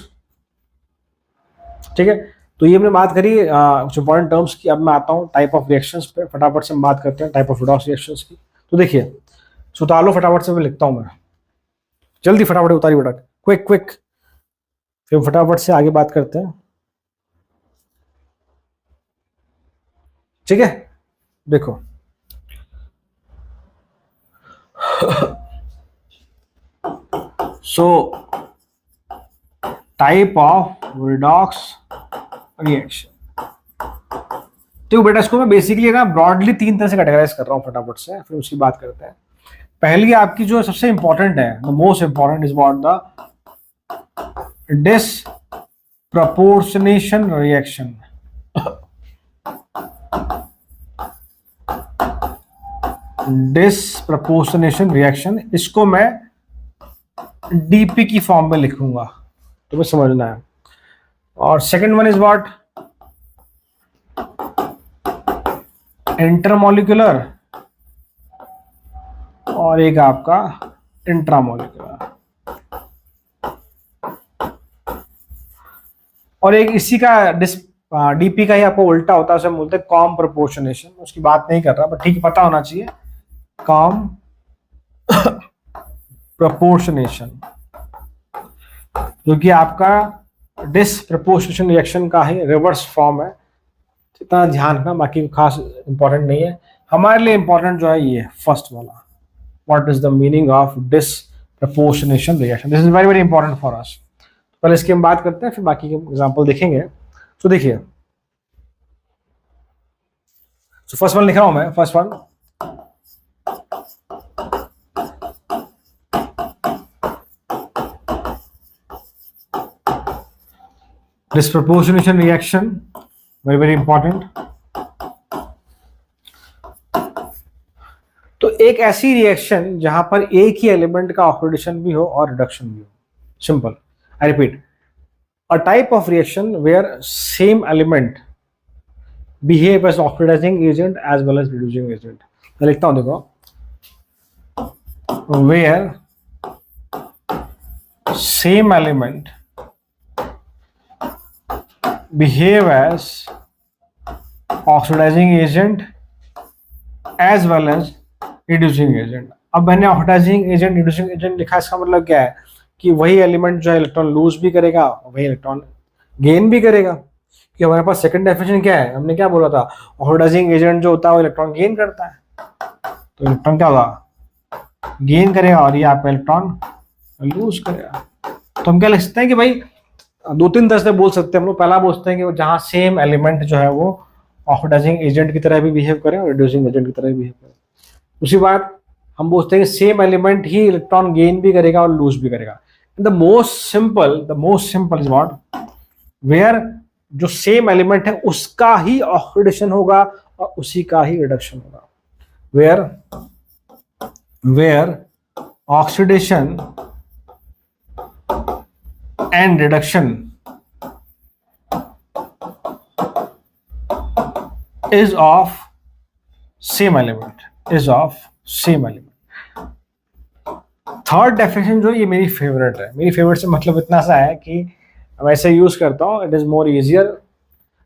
ठीक है, तो ये हमने बात करी कुछ इंपॉर्टेंट टर्म्स की। अब मैं आता हूँ टाइप ऑफ रिएक्शंस पे, फटाफट से हम बात करते हैं टाइप ऑफ रिडॉक्स रिएक्शंस की। तो देखिए, सुतार लो फटाफट से, मैं लिखता हूँ, मैं जल्दी फटाफट उतारी बेटा, क्विक क्विक, फिर फटाफट से आगे बात करते हैं। ठीक है, देखो so type of redox reaction, तो बेटा इसको मैं बेसिकली ना ब्रॉडली 3 तरह से कैटेगराइज कर रहा हूँ, फटाफट से फिर उसकी बात करते हैं। पहली आपकी जो सबसे इंपॉर्टेंट है, the most important is what, the disproportionation reaction. Disproportionation reaction, इसको मैं डीपी की फॉर्म में लिखूंगा, तुम्हें समझना है। और second one is what, intermolecular, और एक आपका इंट्रामोलिकुलर, और एक इसी का डीपी का ही आपको उल्टा होता है, उसे बोलते हैं कॉम प्रोपोर्शनेशन। उसकी बात नहीं कर रहा, बट ठीक पता होना चाहिए, कॉम प्रोपोर्शनेशन, जो कि आपका डिसप्रपोर्शनेशन रिएक्शन का ही रिवर्स फॉर्म है। इतना ध्यान रखना, बाकी खास इंपॉर्टेंट नहीं है। हमारे लिए इंपॉर्टेंट जो है ये फर्स्ट वाला, what is the meaning of disproportionation reaction, this is very very important for us. पहले इसकी हम बात करते हैं, फिर बाकी के एग्जांपल देखेंगे। तो देखिए, तो फर्स्ट वन लिख रहा हूं मैं, first one, disproportionation reaction, very very important. तो एक ऐसी रिएक्शन जहां पर एक ही एलिमेंट का ऑक्सीडेशन भी हो और रिडक्शन भी हो, simple. I repeat, a type of reaction where same element behave as oxidising agent as well as reducing agent. मैं लिखता हूं, देखो, where same element behave as oxidizing agent as well as reducing agent। अब मैंने oxidising agent, reducing agent लिखा, इसका मतलब क्या है कि वही एलिमेंट जो है इलेक्ट्रॉन लूज भी करेगा, वही इलेक्ट्रॉन गेन भी करेगा। कि हमारे पास सेकंड डेफिनेशन क्या है, हमने क्या बोला था, ऑक्सीडाइजिंग एजेंट जो होता है वो इलेक्ट्रॉन गेन करता है, तो इलेक्ट्रॉन क्या होगा, गेन करेगा, और ये आपका इलेक्ट्रॉन लूज करेगा। तो हम क्या लिख सकते हैं कि भाई 2-3 तरह से बोल सकते हैं हम लोग। पहला बोलते हैं कि वो जहां सेम एलिमेंट जो है वो ऑक्सीडाइजिंग एजेंट की तरह भी बिहेव करे और रिड्यूसिंग एजेंट की तरह भी बिहेव करे। उसी बात हम बोलते हैं कि सेम एलिमेंट ही इलेक्ट्रॉन गेन भी करेगा और लूज भी करेगा। The most simple is what, where जो सेम एलिमेंट है उसका ही ऑक्सीडेशन होगा और उसी का ही रिडक्शन होगा। Where oxidation and reduction is of same element, third definition जो ये मेरी फेवरेट है, मेरी फेवरेट से मतलब इतना सा है कि वैसे यूज करता हूँ, it is more easier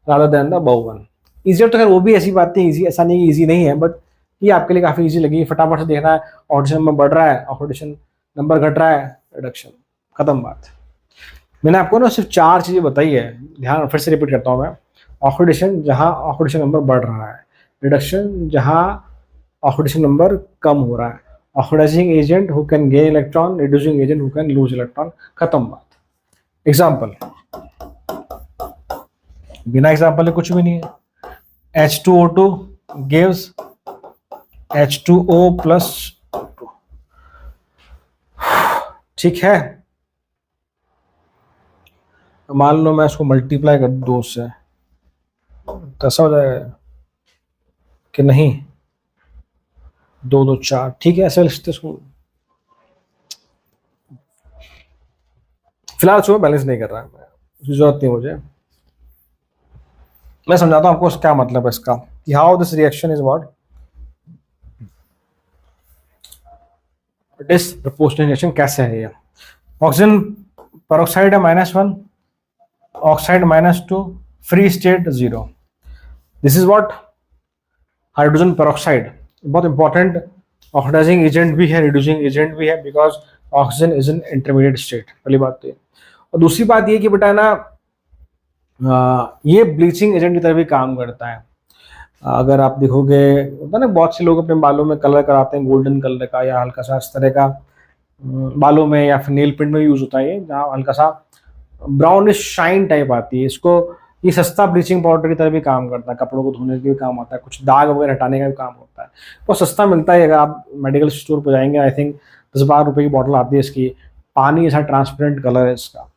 rather than the above one. Easier तो खैर वो भी ऐसी बात नहीं, इजी ऐसा नहीं, इजी नहीं है, बट ये आपके लिए काफी इजी लगी। फटाफट से देखना है, ऑक्सीडेशन नंबर बढ़ रहा है, ऑक्सीडेशन नंबर घट रहा है, रिडक्शन, खत्म बात। मैंने आपको ना सिर्फ 4 चीजें बताई है, ध्यान फिर से रिपीट करता हूँ मैं। ऑक्सीडेशन जहां ऑक्सीडेशन नंबर बढ़ रहा है, रिडक्शन जहां ऑक्सीडेशन नंबर कम हो रहा है, oxidising agent who can gain electron, reducing agent who can lose electron, खत्म बात। एग्जाम्पल, बिना एग्जाम्पल के कुछ भी नहीं है। H2O2 gives H2O plus O2, ठीक है। मान लो मैं इसको मल्टीप्लाई कर दूं 2 से, तो ऐसा हो जाएगा कि नहीं, 2 2 4, ठीक है, ऐसे लिखते इसको। फिलहाल सुबह बैलेंस नहीं कर रहा है, जरूरत नहीं मुझे। मैं समझाता हूँ आपको क्या मतलब है इसका, कि how this reaction is what disproportionation, कैसे है ये। ऑक्सीजन पेरोक्साइड है -1, oxide -2, free state 0। This is what hydrogen peroxide, बहुत इंपॉर्टेंट ऑक्सीडाइजिंग एजेंट भी है, रिड्यूसिंग एजेंट भी है, because oxygen is in intermediate state, पहली बात तो ये। और दूसरी बात ये कि बेटा ना ये ब्लीचिंग एजेंट की तरह भी काम करता है। अगर आप देखोगे, होता है ना बहुत से लोग अपने बालों में कलर कराते हैं गोल्डन कलर का या हल्का सा इस तरह का, बालों में या फिर नेल पेंट में यूज होता है, जहाँ हल्का सा ब्राउनिश शाइन टाइप आती है। इसको ये सस्ता ब्लीचिंग पाउडर की तरह भी काम करता है, कपड़ों को धोने के भी काम आता है, कुछ दाग वगैरह हटाने का भी काम होता है। बहुत सस्ता मिलता है, अगर आप मेडिकल स्टोर पर जाएंगे, आई थिंक 10-12 रुपए की बॉटल आती है इसकी, पानी ऐसा ट्रांसपेरेंट कलर है इसका।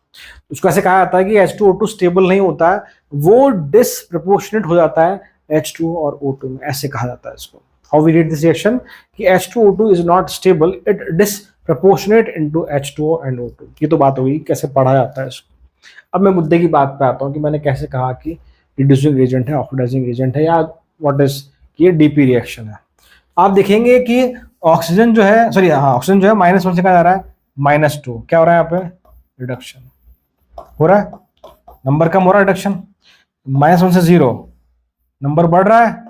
उसको ऐसे कहा जाता है कि H2O2 स्टेबल नहीं होता है, वो डिसप्रपोर्शनेट हो जाता है H2O और O2 में, ऐसे कहा जाता है इसको। How we read this reaction कि H2O2 is not stable, it disproportionate into H2O and O2। ये तो बात होगी कैसे पढ़ा जाता है इसको। अब मैं मुद्दे की बात पे आता हूँ कि मैंने कैसे कहा कि रिड्यूसिंग एजेंट है, ऑक्सीडाइजिंग एजेंट है, या व्हाट इज, ये डीपी रिएक्शन है। आप देखेंगे कि ऑक्सीजन जो है, सॉरी हाँ, ऑक्सीजन जो है -1 से कहा जा रहा है -2, क्या हो रहा है यहाँ पे, रिडक्शन हो रहा है, नंबर कम हो रहा है, रिडक्शन। -1 से 0, नंबर बढ़ रहा है,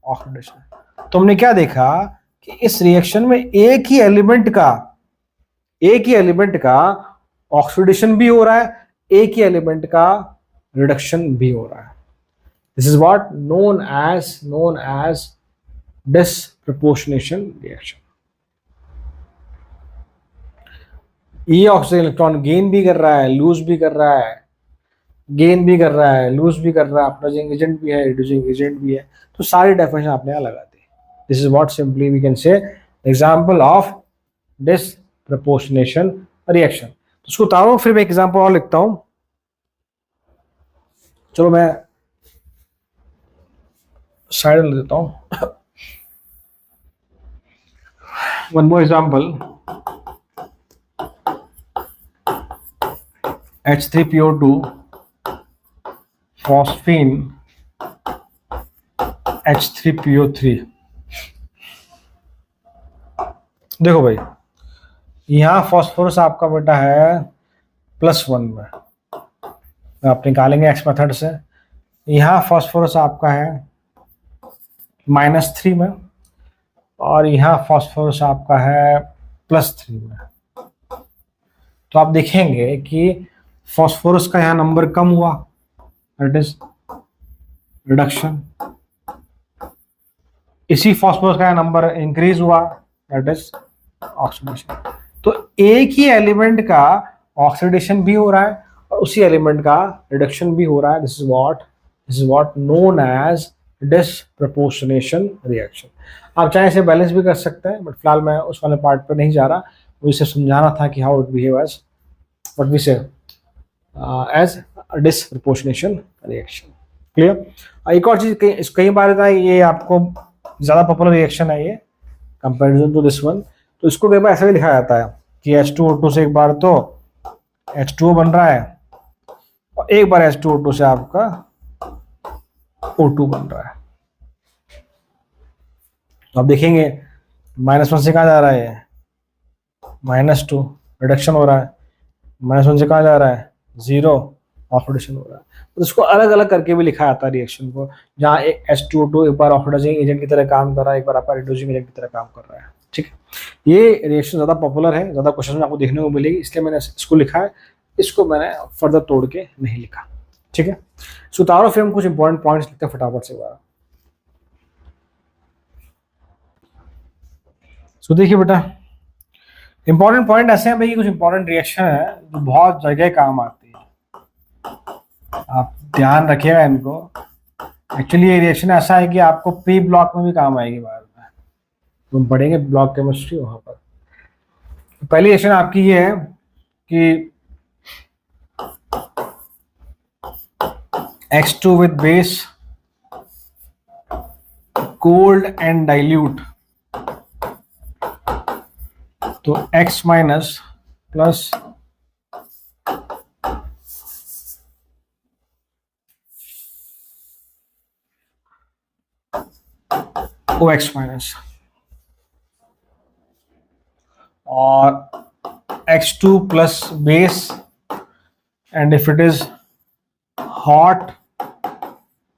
ऑक्सीडेशन। तो हमने क्या देखा कि इस रिएक्शन में एक ही एलिमेंट का ऑक्सीडेशन भी हो रहा है, एक ही एलिमेंट का रिडक्शन भी हो रहा है। This is what known as disproportionation reaction. ये ऑक्सीजन इलेक्ट्रॉन गेन भी कर रहा है, लूज भी कर रहा है, गेन भी कर रहा है, लूज भी कर रहा है, ऑक्सीडाइजिंग एजेंट भी है, रिड्यूसिंग एजेंट भी है। तो सारी डेफिनेशन आपने यहाँ लगा दी। This is what simply we can say example of disproportionation reaction. तो उसको उतारो, फिर मैं एग्जांपल और लिखता हूं। चलो मैं साइड में लिख देता हूं। One more example, H3PO2 phosphine H3PO3। देखो भाई, यहां फॉस्फोरस आपका बेटा है +1 में, आप निकालेंगे एक्स मेथड से। यहां फॉस्फोरस आपका है -3 में, और यहां फॉस्फोरस आपका है +3 में। तो आप देखेंगे कि फॉस्फोरस का यहां नंबर कम हुआ, दैट इज रिडक्शन। इसी फॉस्फोरस का नंबर इंक्रीज हुआ, दैट इज ऑक्सीडेशन। तो एक ही एलिमेंट का ऑक्सीडेशन भी हो रहा है और उसी एलिमेंट का रिडक्शन भी हो रहा है। This is what known as disproportionation reaction. आप चाहे इसे बैलेंस भी कर सकते हैं, बट फिलहाल मैं उस वाले पार्ट पर नहीं जा रहा, मुझे समझाना था कि how it behave as what we say as disproportionation reaction. Clear. एक और चीज कई बार था, ये आपको ज्यादा पॉपुलर रिएक्शन है ये कंपैरिजन टू दिस वन। तो इसको कई बार ऐसा भी लिखा जाता है कि H2O2 से एक बार तो H2O बन रहा है और एक बार H2O2 से आपका O2 बन रहा है। तो आप देखेंगे -1 से कहाँ जा रहा है, -2, रिडक्शन हो रहा है। -1 से कहाँ जा रहा है, 0, ऑक्सीडेशन हो रहा है। तो इसको अलग अलग करके भी लिखा जाता है रिएक्शन को, जहाँ एक H2O2 एक बार ऑक्सीडाइजिंग एजेंट की तरह काम कर रहा है, एक बार आपका रिड्यूसिंग एजेंट की तरह काम कर रहा है। ठीक है, ये रिएक्शन ज़्यादा पॉपुलर है, ज़्यादा क्वेश्चन में आपको देखने को मिलेगी, इसलिए मैंने इसको लिखा है। इसको मैंने फर्दर तोड़ के नहीं लिखा, ठीक है। सो उतारो फिर हम कुछ इंपॉर्टेंट पॉइंट्स लिखते हैं फटाफट से बार। सो देखिए बेटा, इंपॉर्टेंट पॉइंट ऐसे हैं भाई, कुछ इंपॉर्टेंट रिएक्शन है जो बहुत जगह काम आती है, आप ध्यान रखिएगा इनको। एक्चुअली ये रिएक्शन ऐसा है कि आपको पी ब्लॉक में भी काम आएगी बाद में, तुम पढ़ेंगे ब्लॉक केमिस्ट्री वहां पर। पहली रिएक्शन आपकी ये है कि X2 with base cold and dilute, तो X minus plus OX minus और X2 plus base, and if it is hot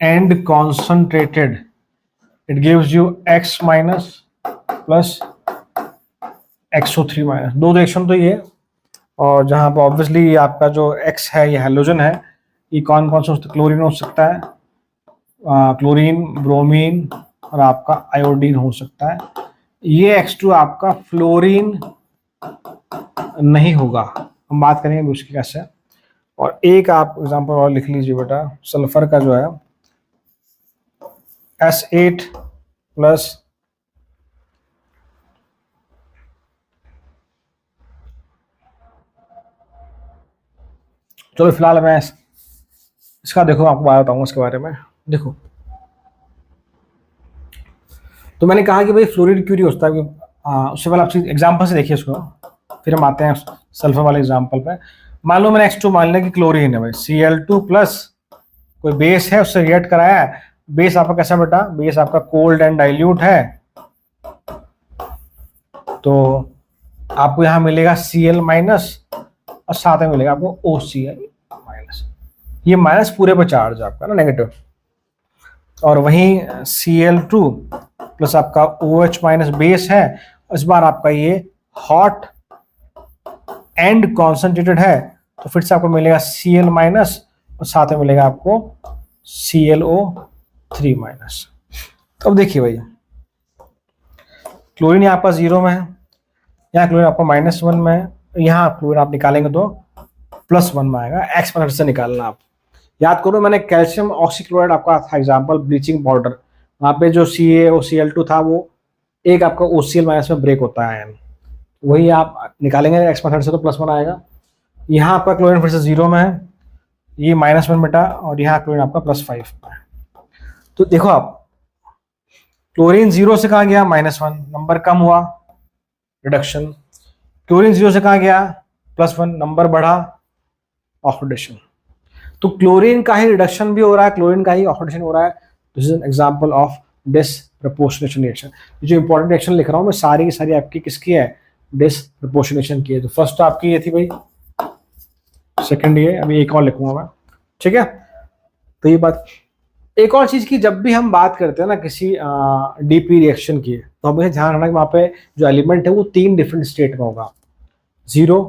and concentrated, it gives you X minus plus XO3 minus. दो रिएक्शन तो ये, और जहां पर ऑब्वियसली आपका जो X है ये हैलोजन है, ये कौन कौन सा क्लोरीन हो सकता है, क्लोरीन, ब्रोमीन और आपका आयोडीन हो सकता है। ये X2 आपका फ्लोरीन नहीं होगा, हम बात करेंगे उसकी कैसे। और एक आप एग्जांपल और लिख लीजिए बेटा, सल्फर का जो है S8 प्लस चलो फिलहाल मैं इसका देखो आपको बात बताऊंगा इसके बारे में। देखो तो मैंने कहा कि भाई फ्लोरीन क्यों नहीं होता है, उससे पहले आप एग्जाम्पल से देखिए उसको, फिर हम आते हैं सल्फर वाले एग्जाम्पल पे। मान लो मैंने X2 मान लिया कि क्लोरीन है भाई, Cl2 प्लस कोई बेस है उससे रिएक्ट कराया है। बेस आपका कैसा बेटा, बेस आपका कोल्ड एंड डाइल्यूट है, तो आपको यहां मिलेगा Cl माइनस और साथ में मिलेगा आपको OCl माइनस। ये माइनस पूरे पर चार्ज है आपका ना, नेगेटिव। और वहीं Cl2 प्लस आपका OH माइनस बेस है, इस बार आपका ये हॉट एंड कॉन्सेंट्रेटेड है, तो फिर से आपको मिलेगा Cl माइनस और साथ में मिलेगा आपको ClO3 माइनस। तो अब देखिए भाई, क्लोरीन यहाँ पास 0 में है, यहाँ क्लोरीन आपको -1 में है, यहाँ क्लोरीन आप निकालेंगे तो +1 में आएगा। एक्स मेथड से निकालना आप याद करो, मैंने कैल्शियम ऑक्सीक्लोराइड आपका था एग्जाम्पल, ब्लीचिंग पाउडर, वहाँ पे जो CaOCl2 था वो एक आपका OCl माइनस में ब्रेक होता है, वही आप निकालेंगे एक्स मेथड से तो +1 आएगा। यहाँ आपका क्लोरीन फिर से 0 में है, ये -1 बेटा, और यहाँ क्लोरीन आपका +5 में है। तो देखो आप, क्लोरीन 0 से कहाँ गया, -1, नंबर कम हुआ, रिडक्शन। क्लोरीन 0 से कहाँ गया, +1, नंबर बढ़ा, ऑक्सीडेशन। तो क्लोरीन का ही रिडक्शन भी हो रहा है, क्लोरीन का ही ऑक्सीडेशन हो रहा है। This is an example of disproportionation reaction. जो इंपॉर्टेंट रिएक्शन लिख रहा हूं मैं सारी की सारी आपकी किसकी है, डिसप्रपोर्शनेशन की है। तो फर्स्ट तो आपकी ये थी भाई, सेकंड ये, अभी एक और लिखूंगा मैं, ठीक है। तो ये बात, एक और चीज की, जब भी हम बात करते हैं ना किसी डीपी रिएक्शन की, तो हमें ध्यान रखना कि वहां पे जो एलिमेंट है वो 3 डिफरेंट स्टेट में होगा, 0,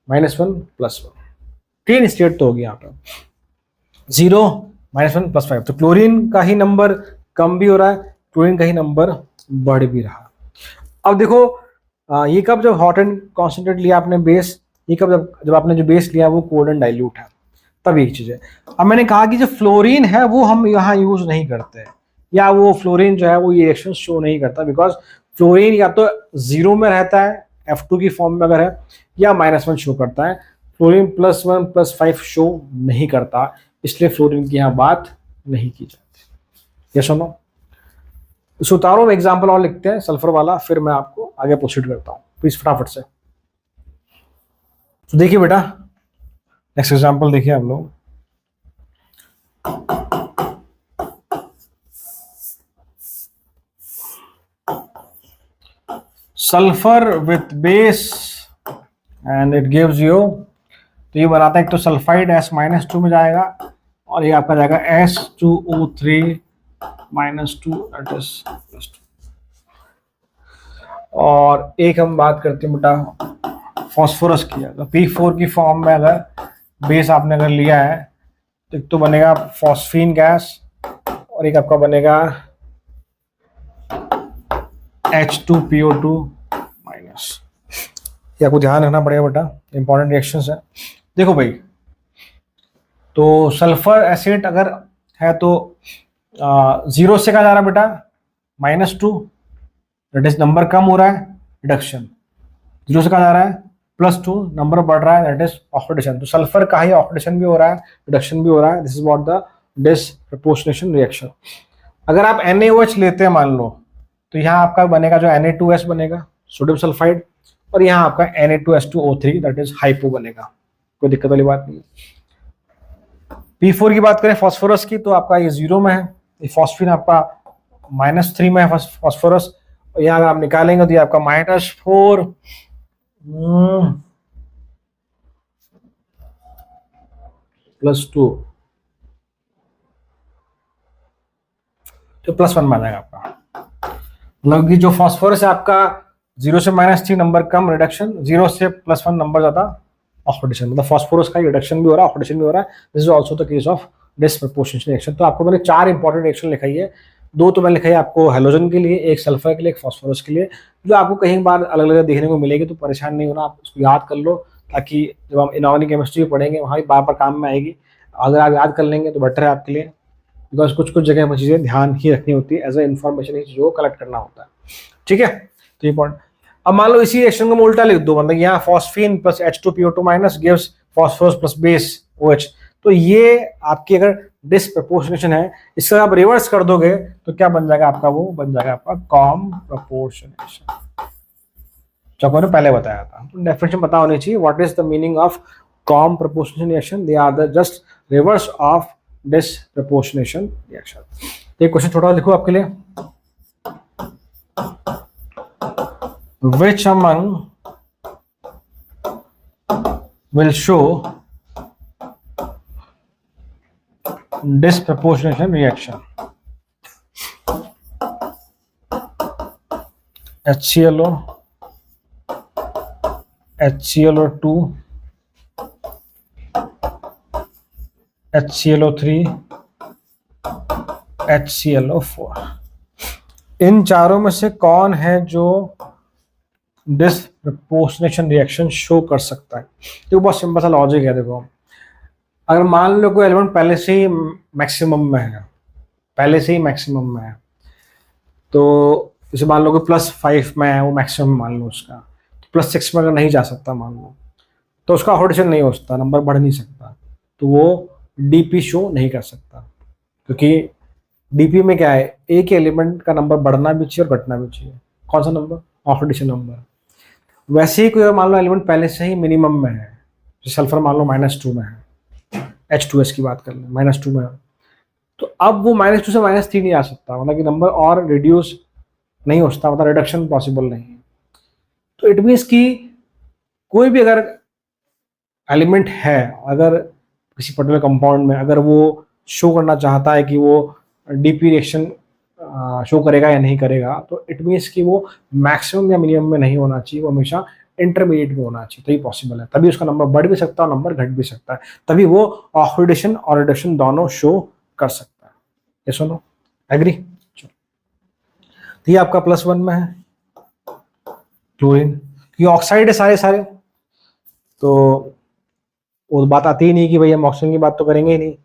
-1, +1, 3 स्टेट तो होगी यहाँ पे, 0, -1, +5। तो क्लोरीन का ही नंबर कम भी हो रहा है, क्लोरीन का ही नंबर बढ़ भी रहा। अब देखो ये कब, जब हॉट एंड कॉन्सेंट्रेट लिया आपने बेस, ये कब, जब आपने जो बेस लिया वो कोल्ड एंड डाइल्यूट है, तब एक चीज है। अब मैंने कहा कि जो फ्लोरीन है वो हम यहाँ यूज नहीं करते, या वो फ्लोरीन जो है वो ये रिएक्शन शो नहीं करता, बिकॉज फ्लोरीन या तो 0 में रहता है F2 की फॉर्म में अगर है, या -1 शो करता है। फ्लोरीन +1 +5 शो नहीं करता, इसलिए फ्लोरीन की यहाँ बात नहीं की जाती। ये सुनो, इस उतारो में एग्जाम्पल और लिखते हैं सल्फर वाला, फिर मैं आपको आगे प्रोसीड करता हूँ, प्लीज फटाफट से। तो देखिए बेटा, नेक्स्ट एग्जाम्पल देखिए आप लोग, sulphur with base and it gives you, तो ये बनाता है एक तो सल्फाइड S-2 में जाएगा, और ये आपका जाएगा S2O3 -2 दैट इज +2। और एक हम बात करते हैं बेटा फॉस्फोरस की, तो P4 की फॉर्म में अगर बेस आपने अगर लिया है तो एक तो बनेगा फॉस्फीन गैस और एक आपका बनेगा H2PO2 माइनस। ये आपको ध्यान रखना पड़ेगा बेटा, इंपॉर्टेंट रिएक्शंस है। देखो भाई, तो सल्फर एसिड अगर है तो 0 से कहा जा रहा है बेटा -2, दैट इज नंबर कम हो रहा है, रिडक्शन। 0 से कहा जा रहा है +2, नंबर बढ़ रहा है, दैट इज ऑक्सीडेशन। तो सल्फर का ही ऑक्सीडेशन भी हो रहा है, रिडक्शन भी हो रहा है। This is what the disproportionation reaction. अगर आप NaOH लेते हैं मान लो, तो यहाँ आपका बनेगा जो Na2S बनेगा, सोडियम सल्फाइड, और यहाँ आपका Na2S2O3 दैट इज हाइपो बनेगा। कोई दिक्कत वाली बात नहीं। P4 की बात करें फॉस्फोरस की, तो आपका ये 0 में है, ये फॉस्फीन आपका -3 में है फॉस्फोरस, और यहाँ अगर आप निकालेंगे तो ये आपका -4 +2 तो +1 में आ जाएगा आपका। मतलब कि जो फॉस्फोरस है आपका 0 से -3 नंबर कम, रिडक्शन, 0 से +1 नंबर ज्यादा, ऑक्सीडेशन। मतलब फॉस्फोरस का रिडक्शन भी हो रहा है, ऑक्सीडेशन भी हो रहा है। This is also the case of disproportionation reaction. तो आपको मैंने 4 इंपॉर्टेंट रिएक्शन लिखाई है, 2 तो मैंने लिखाई है आपको हेलोजन के लिए, एक सल्फर के लिए, एक फॉस्फोरस के लिए, जो आपको कहीं बार अलग अलग देखने को मिलेगी, तो परेशान नहीं होना, आप उसको याद कर लो, ताकि जब हम इनऑर्गेनिक केमिस्ट्री पढ़ेंगे वहाँ भी बार बार काम में आएगी। अगर आप याद कर लेंगे तो बेटर है आपके लिए, बिकॉज कुछ कुछ जगह चीजें ध्यान ही रखनी होती है, एज ए इन्फॉर्मेशन ही चीजों को कलेक्ट करना होता है। ठीक है, तो ये पॉइंट। अब मान लो इसी रिएक्शन को मैं उल्टा लिख दो, मतलब यहाँ phosphine plus H2PO2 minus gives phosphorus plus base OH, तो ये आपकी अगर डिसप्रपोर्शनेशन है, इससे आप रिवर्स कर दोगे तो क्या बन जाएगा आपका, वो बन जाएगा आपका कॉम प्रपोर्शनेशन, जो मैंने पहले बताया था। तो डेफिनेशन पता होनी चाहिए, what is the meaning of comproportionation reaction. They are the just reverse of disproportionation reaction. ये क्वेश्चन थोड़ा लिखो आपके लिए, which among will show disproportionation reaction? HClO, HClO2, HClO3, HClO4। इन चारों में से कौन है जो डिसप्रपोर्शनेशन रिएक्शन शो कर सकता है? देखो बहुत सिंपल सा लॉजिक है। देखो, अगर मान लो कोई एलिमेंट पहले से ही मैक्सिमम में है, पहले से ही मैक्सिमम में है, तो जैसे मान लो कि +5 में है, वो मैक्सिमम मान लो उसका, तो +6 में अगर नहीं जा सकता मान लो, तो उसका ऑक्सीडेशन नहीं हो सकता, नंबर बढ़ नहीं सकता, तो वो डीपी शो नहीं कर सकता। क्योंकि डीपी में क्या है, एक एलिमेंट का नंबर बढ़ना भी चाहिए और घटना भी चाहिए। कौन सा नंबर? Oxidation number. वैसे ही कोई मान लो एलिमेंट पहले से ही मिनिमम में है, तो सल्फर मान लो -2 में है, H2S की बात कर लें, -2 में है, तो अब वो -2 से -3 नहीं आ सकता, मतलब कि नंबर और रिड्यूस नहीं हो सकता, मतलब रिडक्शन पॉसिबल नहीं है। तो इट मीन्स कि कोई भी अगर एलिमेंट है, अगर किसी पर्टिकुलर कंपाउंड में अगर वो शो करना चाहता है कि वो डीपी रिएक्शन शो करेगा या नहीं करेगा, तो इट मीन्स कि वो मैक्सिमम या मिनिमम में नहीं होना चाहिए, वो हमेशा इंटरमीडिएट में होना चाहिए, तभी पॉसिबल है। तभी उसका नंबर बढ़ भी सकता है और नंबर घट भी सकता है, तभी वो ऑक्सीडेशन और रिडक्शन दोनों शो कर सकता है। ये सुनो, एग्री? तो ये आपका +1 में है क्लोरीन, ये ऑक्साइड है सारे सारे, तो वो बात आती ही नहीं कि भाई हम ऑक्सीजन की बात तो करेंगे ही नहीं।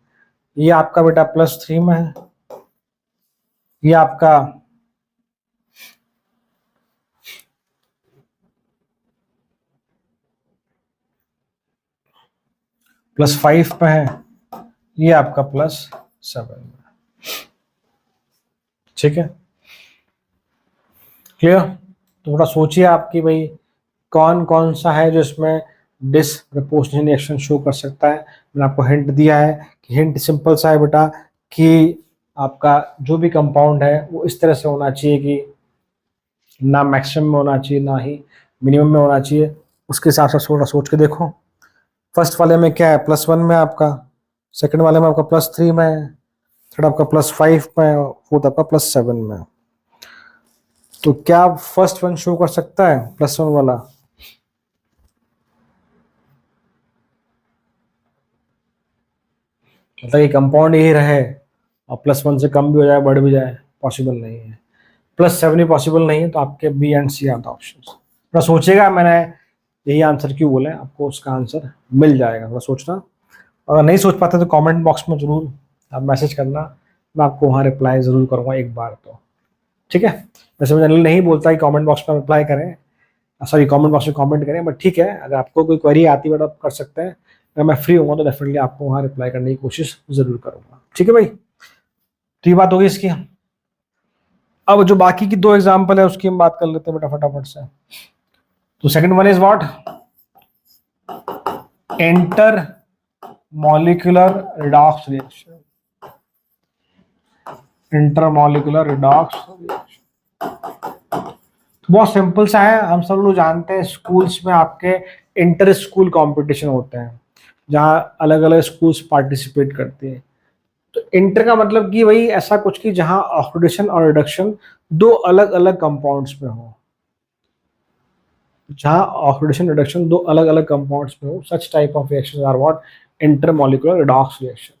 ये आपका बेटा +3 में है, ये आपका +5 पे है, ये आपका +7 में। ठीक है, क्लियर? तो थोड़ा सोचिए आपकी भाई कौन कौन सा है जो इसमें डिसप्रपोर्शनेशन रिएक्शन शो कर सकता है। मैंने आपको हिंट दिया है कि हिंट सिंपल सा है बेटा, कि आपका जो भी कंपाउंड है वो इस तरह से होना चाहिए कि ना मैक्सिमम में होना चाहिए ना ही मिनिमम में होना चाहिए। उसके हिसाब से थोड़ा सोच के देखो। फर्स्ट वाले में क्या है, +1 में आपका, सेकंड वाले में आपका +3 में है, थर्ड आपका +5 में है, फोर्थ आपका +7 में। तो क्या फर्स्ट वन शो कर सकता है +1 वाला? मतलब ये कंपाउंड यही रहे और +1 से कम भी हो जाए बढ़ भी जाए, पॉसिबल नहीं है। +7 भी पॉसिबल नहीं है, तो आपके B and C are the option. थोड़ा सोचिएगा, मैंने यही आंसर क्यों बोला है, आपको उसका आंसर मिल जाएगा, थोड़ा सोचना। अगर नहीं सोच पाते तो कमेंट बॉक्स में जरूर आप मैसेज करना, मैं आपको वहाँ रिप्लाई ज़रूर करूँगा एक बार तो, ठीक है। वैसे मैं जनरली नहीं बोलता कि कमेंट बॉक्स में रिप्लाई करें, सॉरी कमेंट बॉक्स में कमेंट करें, बट ठीक है, अगर आपको कोई क्वेरी आती है तो आप कर सकते हैं। अगर मैं फ्री होऊंगा तो डेफिनेटली आपको वहाँ रिप्लाई करने की कोशिश ज़रूर करूँगा, ठीक है भाई। तो ये बात होगी इसकी। अब जो बाकी की 2 एग्जाम्पल है उसकी हम बात कर लेते हैं बेटा फटाफट से। तो second one is what, enter molecular redox reaction. Intermolecular redox reaction बहुत सिंपल सा है, हम सब लोग जानते हैं। स्कूल्स में आपके इंटर स्कूल कंपटीशन होते हैं जहाँ अलग अलग स्कूल्स पार्टिसिपेट करते हैं। तो इंटर का मतलब कि वही ऐसा कुछ कि जहाँ ऑक्सीडेशन और रिडक्शन 2 अलग अलग कंपाउंड्स में हो, जहाँ ऑक्सीडेशन रिडक्शन 2 अलग अलग कंपाउंड्स में हो, such type of reactions are what, intermolecular redox reaction.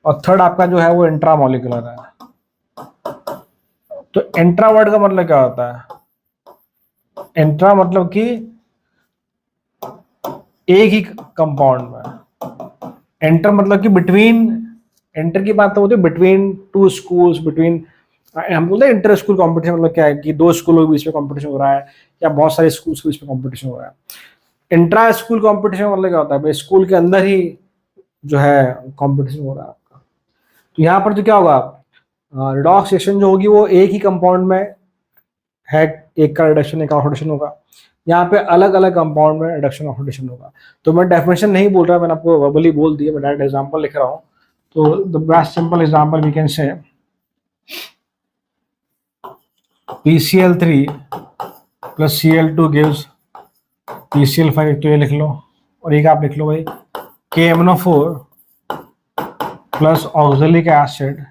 और थर्ड आपका जो है वो इंट्रामॉलिक्यूलर है। तो इंट्रा वर्ड का मतलब क्या होता है, इंट्रा मतलब कि एक ही कंपाउंड में, एंटर मतलब कि बिटवीन, एंटर की बात तो होती है बिटवीन 2 स्कूल्स, बिटवीन, हम बोलते हैं इंटर स्कूल कंपटीशन मतलब क्या है कि 2 स्कूलों के बीच में कंपटीशन हो रहा है या बहुत सारे स्कूल्स के बीच में कंपटीशन हो रहा है। इंट्रा स्कूल कंपटीशन मतलब क्या होता है, स्कूल के अंदर ही जो है कंपटीशन हो रहा है आपका। तो यहाँ पर तो क्या होगा, रिडॉक्स रिएक्शन जो होगी वो एक ही कंपाउंड में है, एक का रिडक्शन एक का ऑक्सीडेशन होगा। यहाँ पे अलग अलग कंपाउंड में रिडक्शन ऑक्सीडेशन होगा। तो मैं डेफिनेशन नहीं बोल रहा, मैंने आपको वर्बली बोल दिया, मैं डायरेक्ट एग्जांपल लिख रहा हूँ। तो the best simple example we can say PCl3 plus Cl2 gives PCl5, तो ये लिख लो, और एक आप लिख लो भाई KMnO4 plus oxalic acid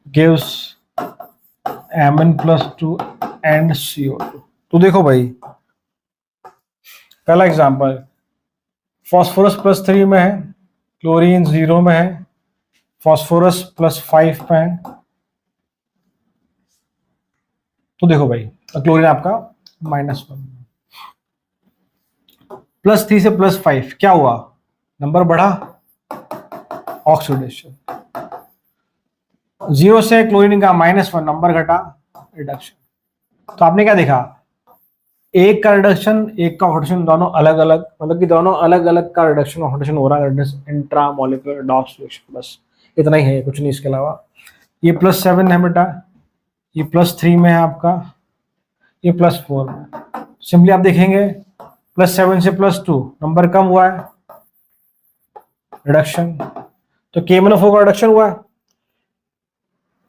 gives Mn+2 and CO2। तो देखो भाई, पहला एग्जांपल, फॉस्फोरस +3 में है, क्लोरीन 0 में है, फॉस्फोरस +5 में है। तो देखो भाई, क्लोरीन आपका -1, +3 से +5 क्या हुआ, नंबर बढ़ा, ऑक्सीडेशन। 0 से क्लोरीन का -1, नंबर घटा, रिडक्शन। तो आपने क्या देखा, एक का रिडक्शन एक का ऑक्सीडेशन, दोनों अलग अलग, मतलब कि दोनों अलग अलग का रिडक्शन ऑक्सीडेशन हो रहा है, इंट्रा मॉलिक्यूलर रिडॉक्स रिएक्शन। बस इतना ही है, कुछ नहीं इसके अलावा। ये +7 है बेटा, ये +3 में है आपका, ये +4 में। सिंपली आप देखेंगे +7 से +2 नंबर कम हुआ है, रिडक्शन। तो KMnO4 का रिडक्शन हुआ है,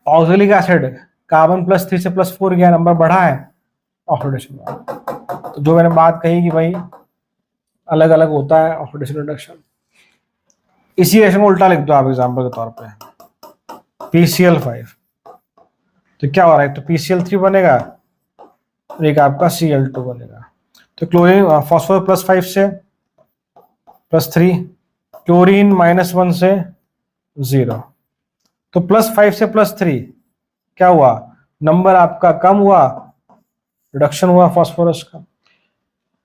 ऑक्सैलिक एसिड कार्बन +3 से +4 गया, नंबर बढ़ा है, ऑक्सीडेशन हुआ। तो जो मैंने बात कही कि भाई अलग अलग होता है ऑक्सीडेशन रिडक्शन। इसी रिएक्शन को उल्टा लिख दो आप एग्जांपल के तौर पे, PCl5, तो क्या हो रहा है, तो PCl3 बनेगा और एक आपका Cl2 बनेगा। तो क्लोरीन फॉस्फोरस +5 से +3, क्लोरीन -1 से 0। तो +5 से +3 क्या हुआ, नंबर आपका कम हुआ, रिडक्शन हुआ फॉस्फोरस का।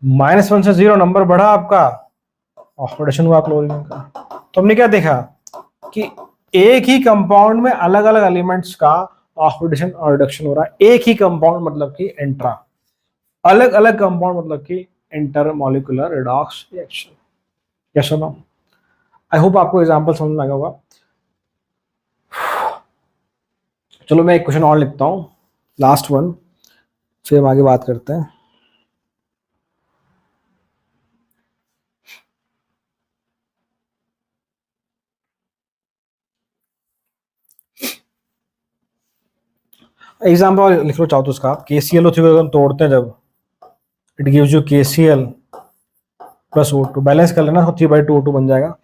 -1 से 0 नंबर बढ़ा आपका, ऑक्सीडेशन हुआ क्लोरीन का। तो हमने क्या देखा कि एक ही कंपाउंड में अलग अलग एलिमेंट्स का ऑक्सीडेशन और रिडक्शन हो रहा है। एक ही कंपाउंड मतलब कि इंट्रा, अलग अलग कंपाउंड मतलब कि inter molecular redox reaction. Yes और नो? आई होप आपको एग्जांपल समझ में आ गया होगा। चलो मैं एक क्वेश्चन और लिखता हूँ, लास्ट वन, फिर हम आगे बात करते हैं। एग्जाम्पल लिख लो चाहो तो उसका, KClO3 को हम तोड़ते हैं जब, it gives you KCl + O2, balance कर लेना, 3/2 O2 बन जाएगा।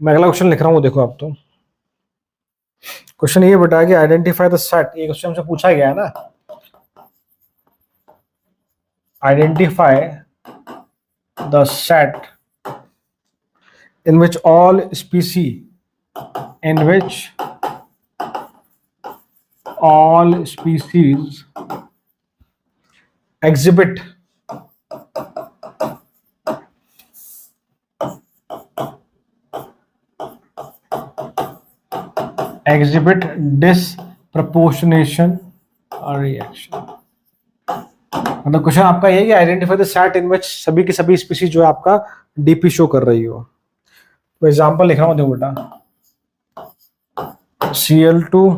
मैं अगला क्वेश्चन लिख रहा हूँ, देखो आप। तो क्वेश्चन ये बताया कि आइडेंटिफाई द सेट, ये क्वेश्चन हमसे पूछा गया है ना, identify the set in which all species exhibit disproportionation reaction। मतलब क्वेश्चन आपका ये है कि आइडेंटिफाई द सेट इन विच सभी की सभी स्पीसीज जो है आपका डीपी शो कर रही हो। तो एग्जांपल लिख रहा हूं, देखो बेटा, Cl2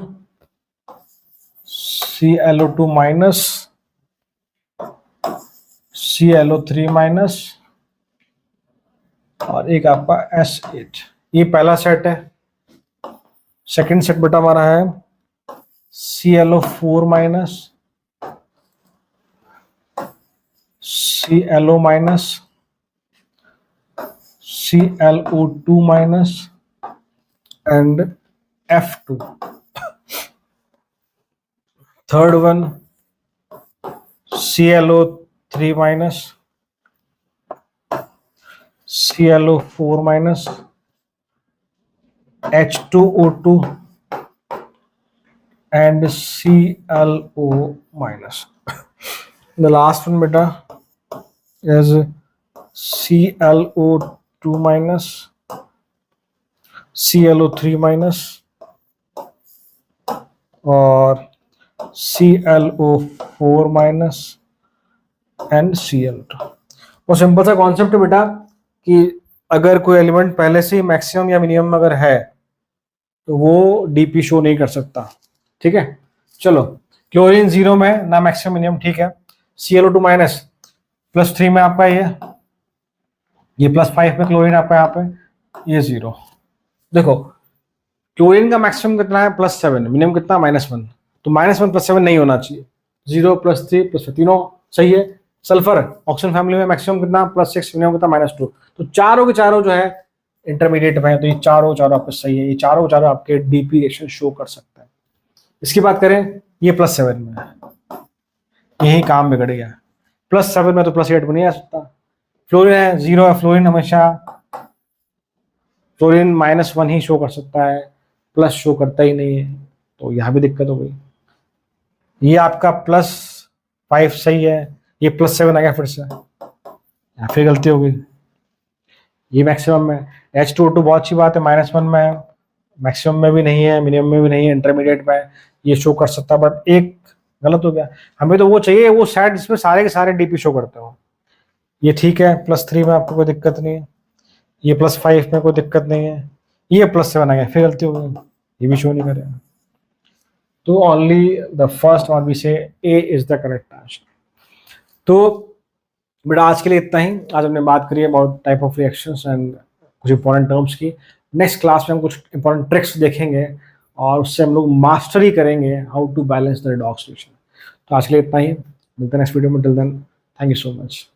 ClO2 minus ClO3 minus और एक आपका S8, ये पहला सेट है। सेकंड सेट बेटा हमारा है ClO4 minus ClO minus ClO2 minus and F2। Third one ClO3 minus ClO4 minus H2O2 and ClO minus। The last one beta is ClO2 minus ClO3 minus और ClO4 minus and Cl2। वो simple सा concept है बेटा कि अगर कोई element पहले से ही मैक्सिमम या मिनिमम अगर है तो वो डीपी शो नहीं कर सकता। ठीक है, चलो क्लोरीन 0 में ना मैक्सिमम मिनिमम, ठीक है। ClO2 माइनस +3 में आपका ये +5 में क्लोरीन आपका यहाँ पे ये 0। देखो क्लोरीन का मैक्सिमम कितना है +7, मिनिमम कितना -1, तो -1 +7 नहीं होना चाहिए। 0 +3 +4 तीनों सही है। सल्फर ऑक्सीजन फैमिली में मैक्सिमम कितना +6, मिनिमम कितना -2, तो चारों के चारों जो है इंटरमीडिएट में है, तो ये चारों आपके सही है। ये चारों आपके डीपी रिएक्शन शो कर सकता है। इसकी बात करें, ये +7 में है, यही काम बिगड़ गया। +7 में तो +8 में नहीं आ सकता। फ्लोरीन है 0 है, फ्लोरीन हमेशा फ्लोरीन -1 ही शो कर सकता है, प्लस शो करता ही नहीं है, तो यहाँ भी दिक्कत हो गई। ये आपका +5 सही है, ये +7 आ गया फिर से, यहाँ फिर गलती हो गई। ये मैक्सिमम में H2O2 बहुत अच्छी बात है, -1 में है, मैक्सिमम में भी नहीं है, मिनिमम में भी नहीं है, इंटरमीडिएट में है, ये शो कर सकता है। बट एक गलत हो गया, हमें तो वो चाहिए वो सेट जिसमें सारे के सारे डीपी शो करते हो। ये ठीक है, +3 में आपको कोई दिक्कत नहीं है, ये +5 में कोई दिक्कत नहीं है, ये +7 आ गया फिर गलती हो गई, ये भी शो नहीं करेगा। तो only the first one we say A is the correct answer. तो बेटा आज के लिए इतना ही। आज हमने बात करी है about type of reactions and कुछ इंपॉर्टेंट टर्म्स की। नेक्स्ट क्लास में हम कुछ इंपॉर्टेंट ट्रिक्स देखेंगे और उससे हम लोग मास्टरी करेंगे how to balance the redox reaction. तो आज के लिए इतना ही, मिलते हैं नेक्स्ट वीडियो में। Till then thank you so much.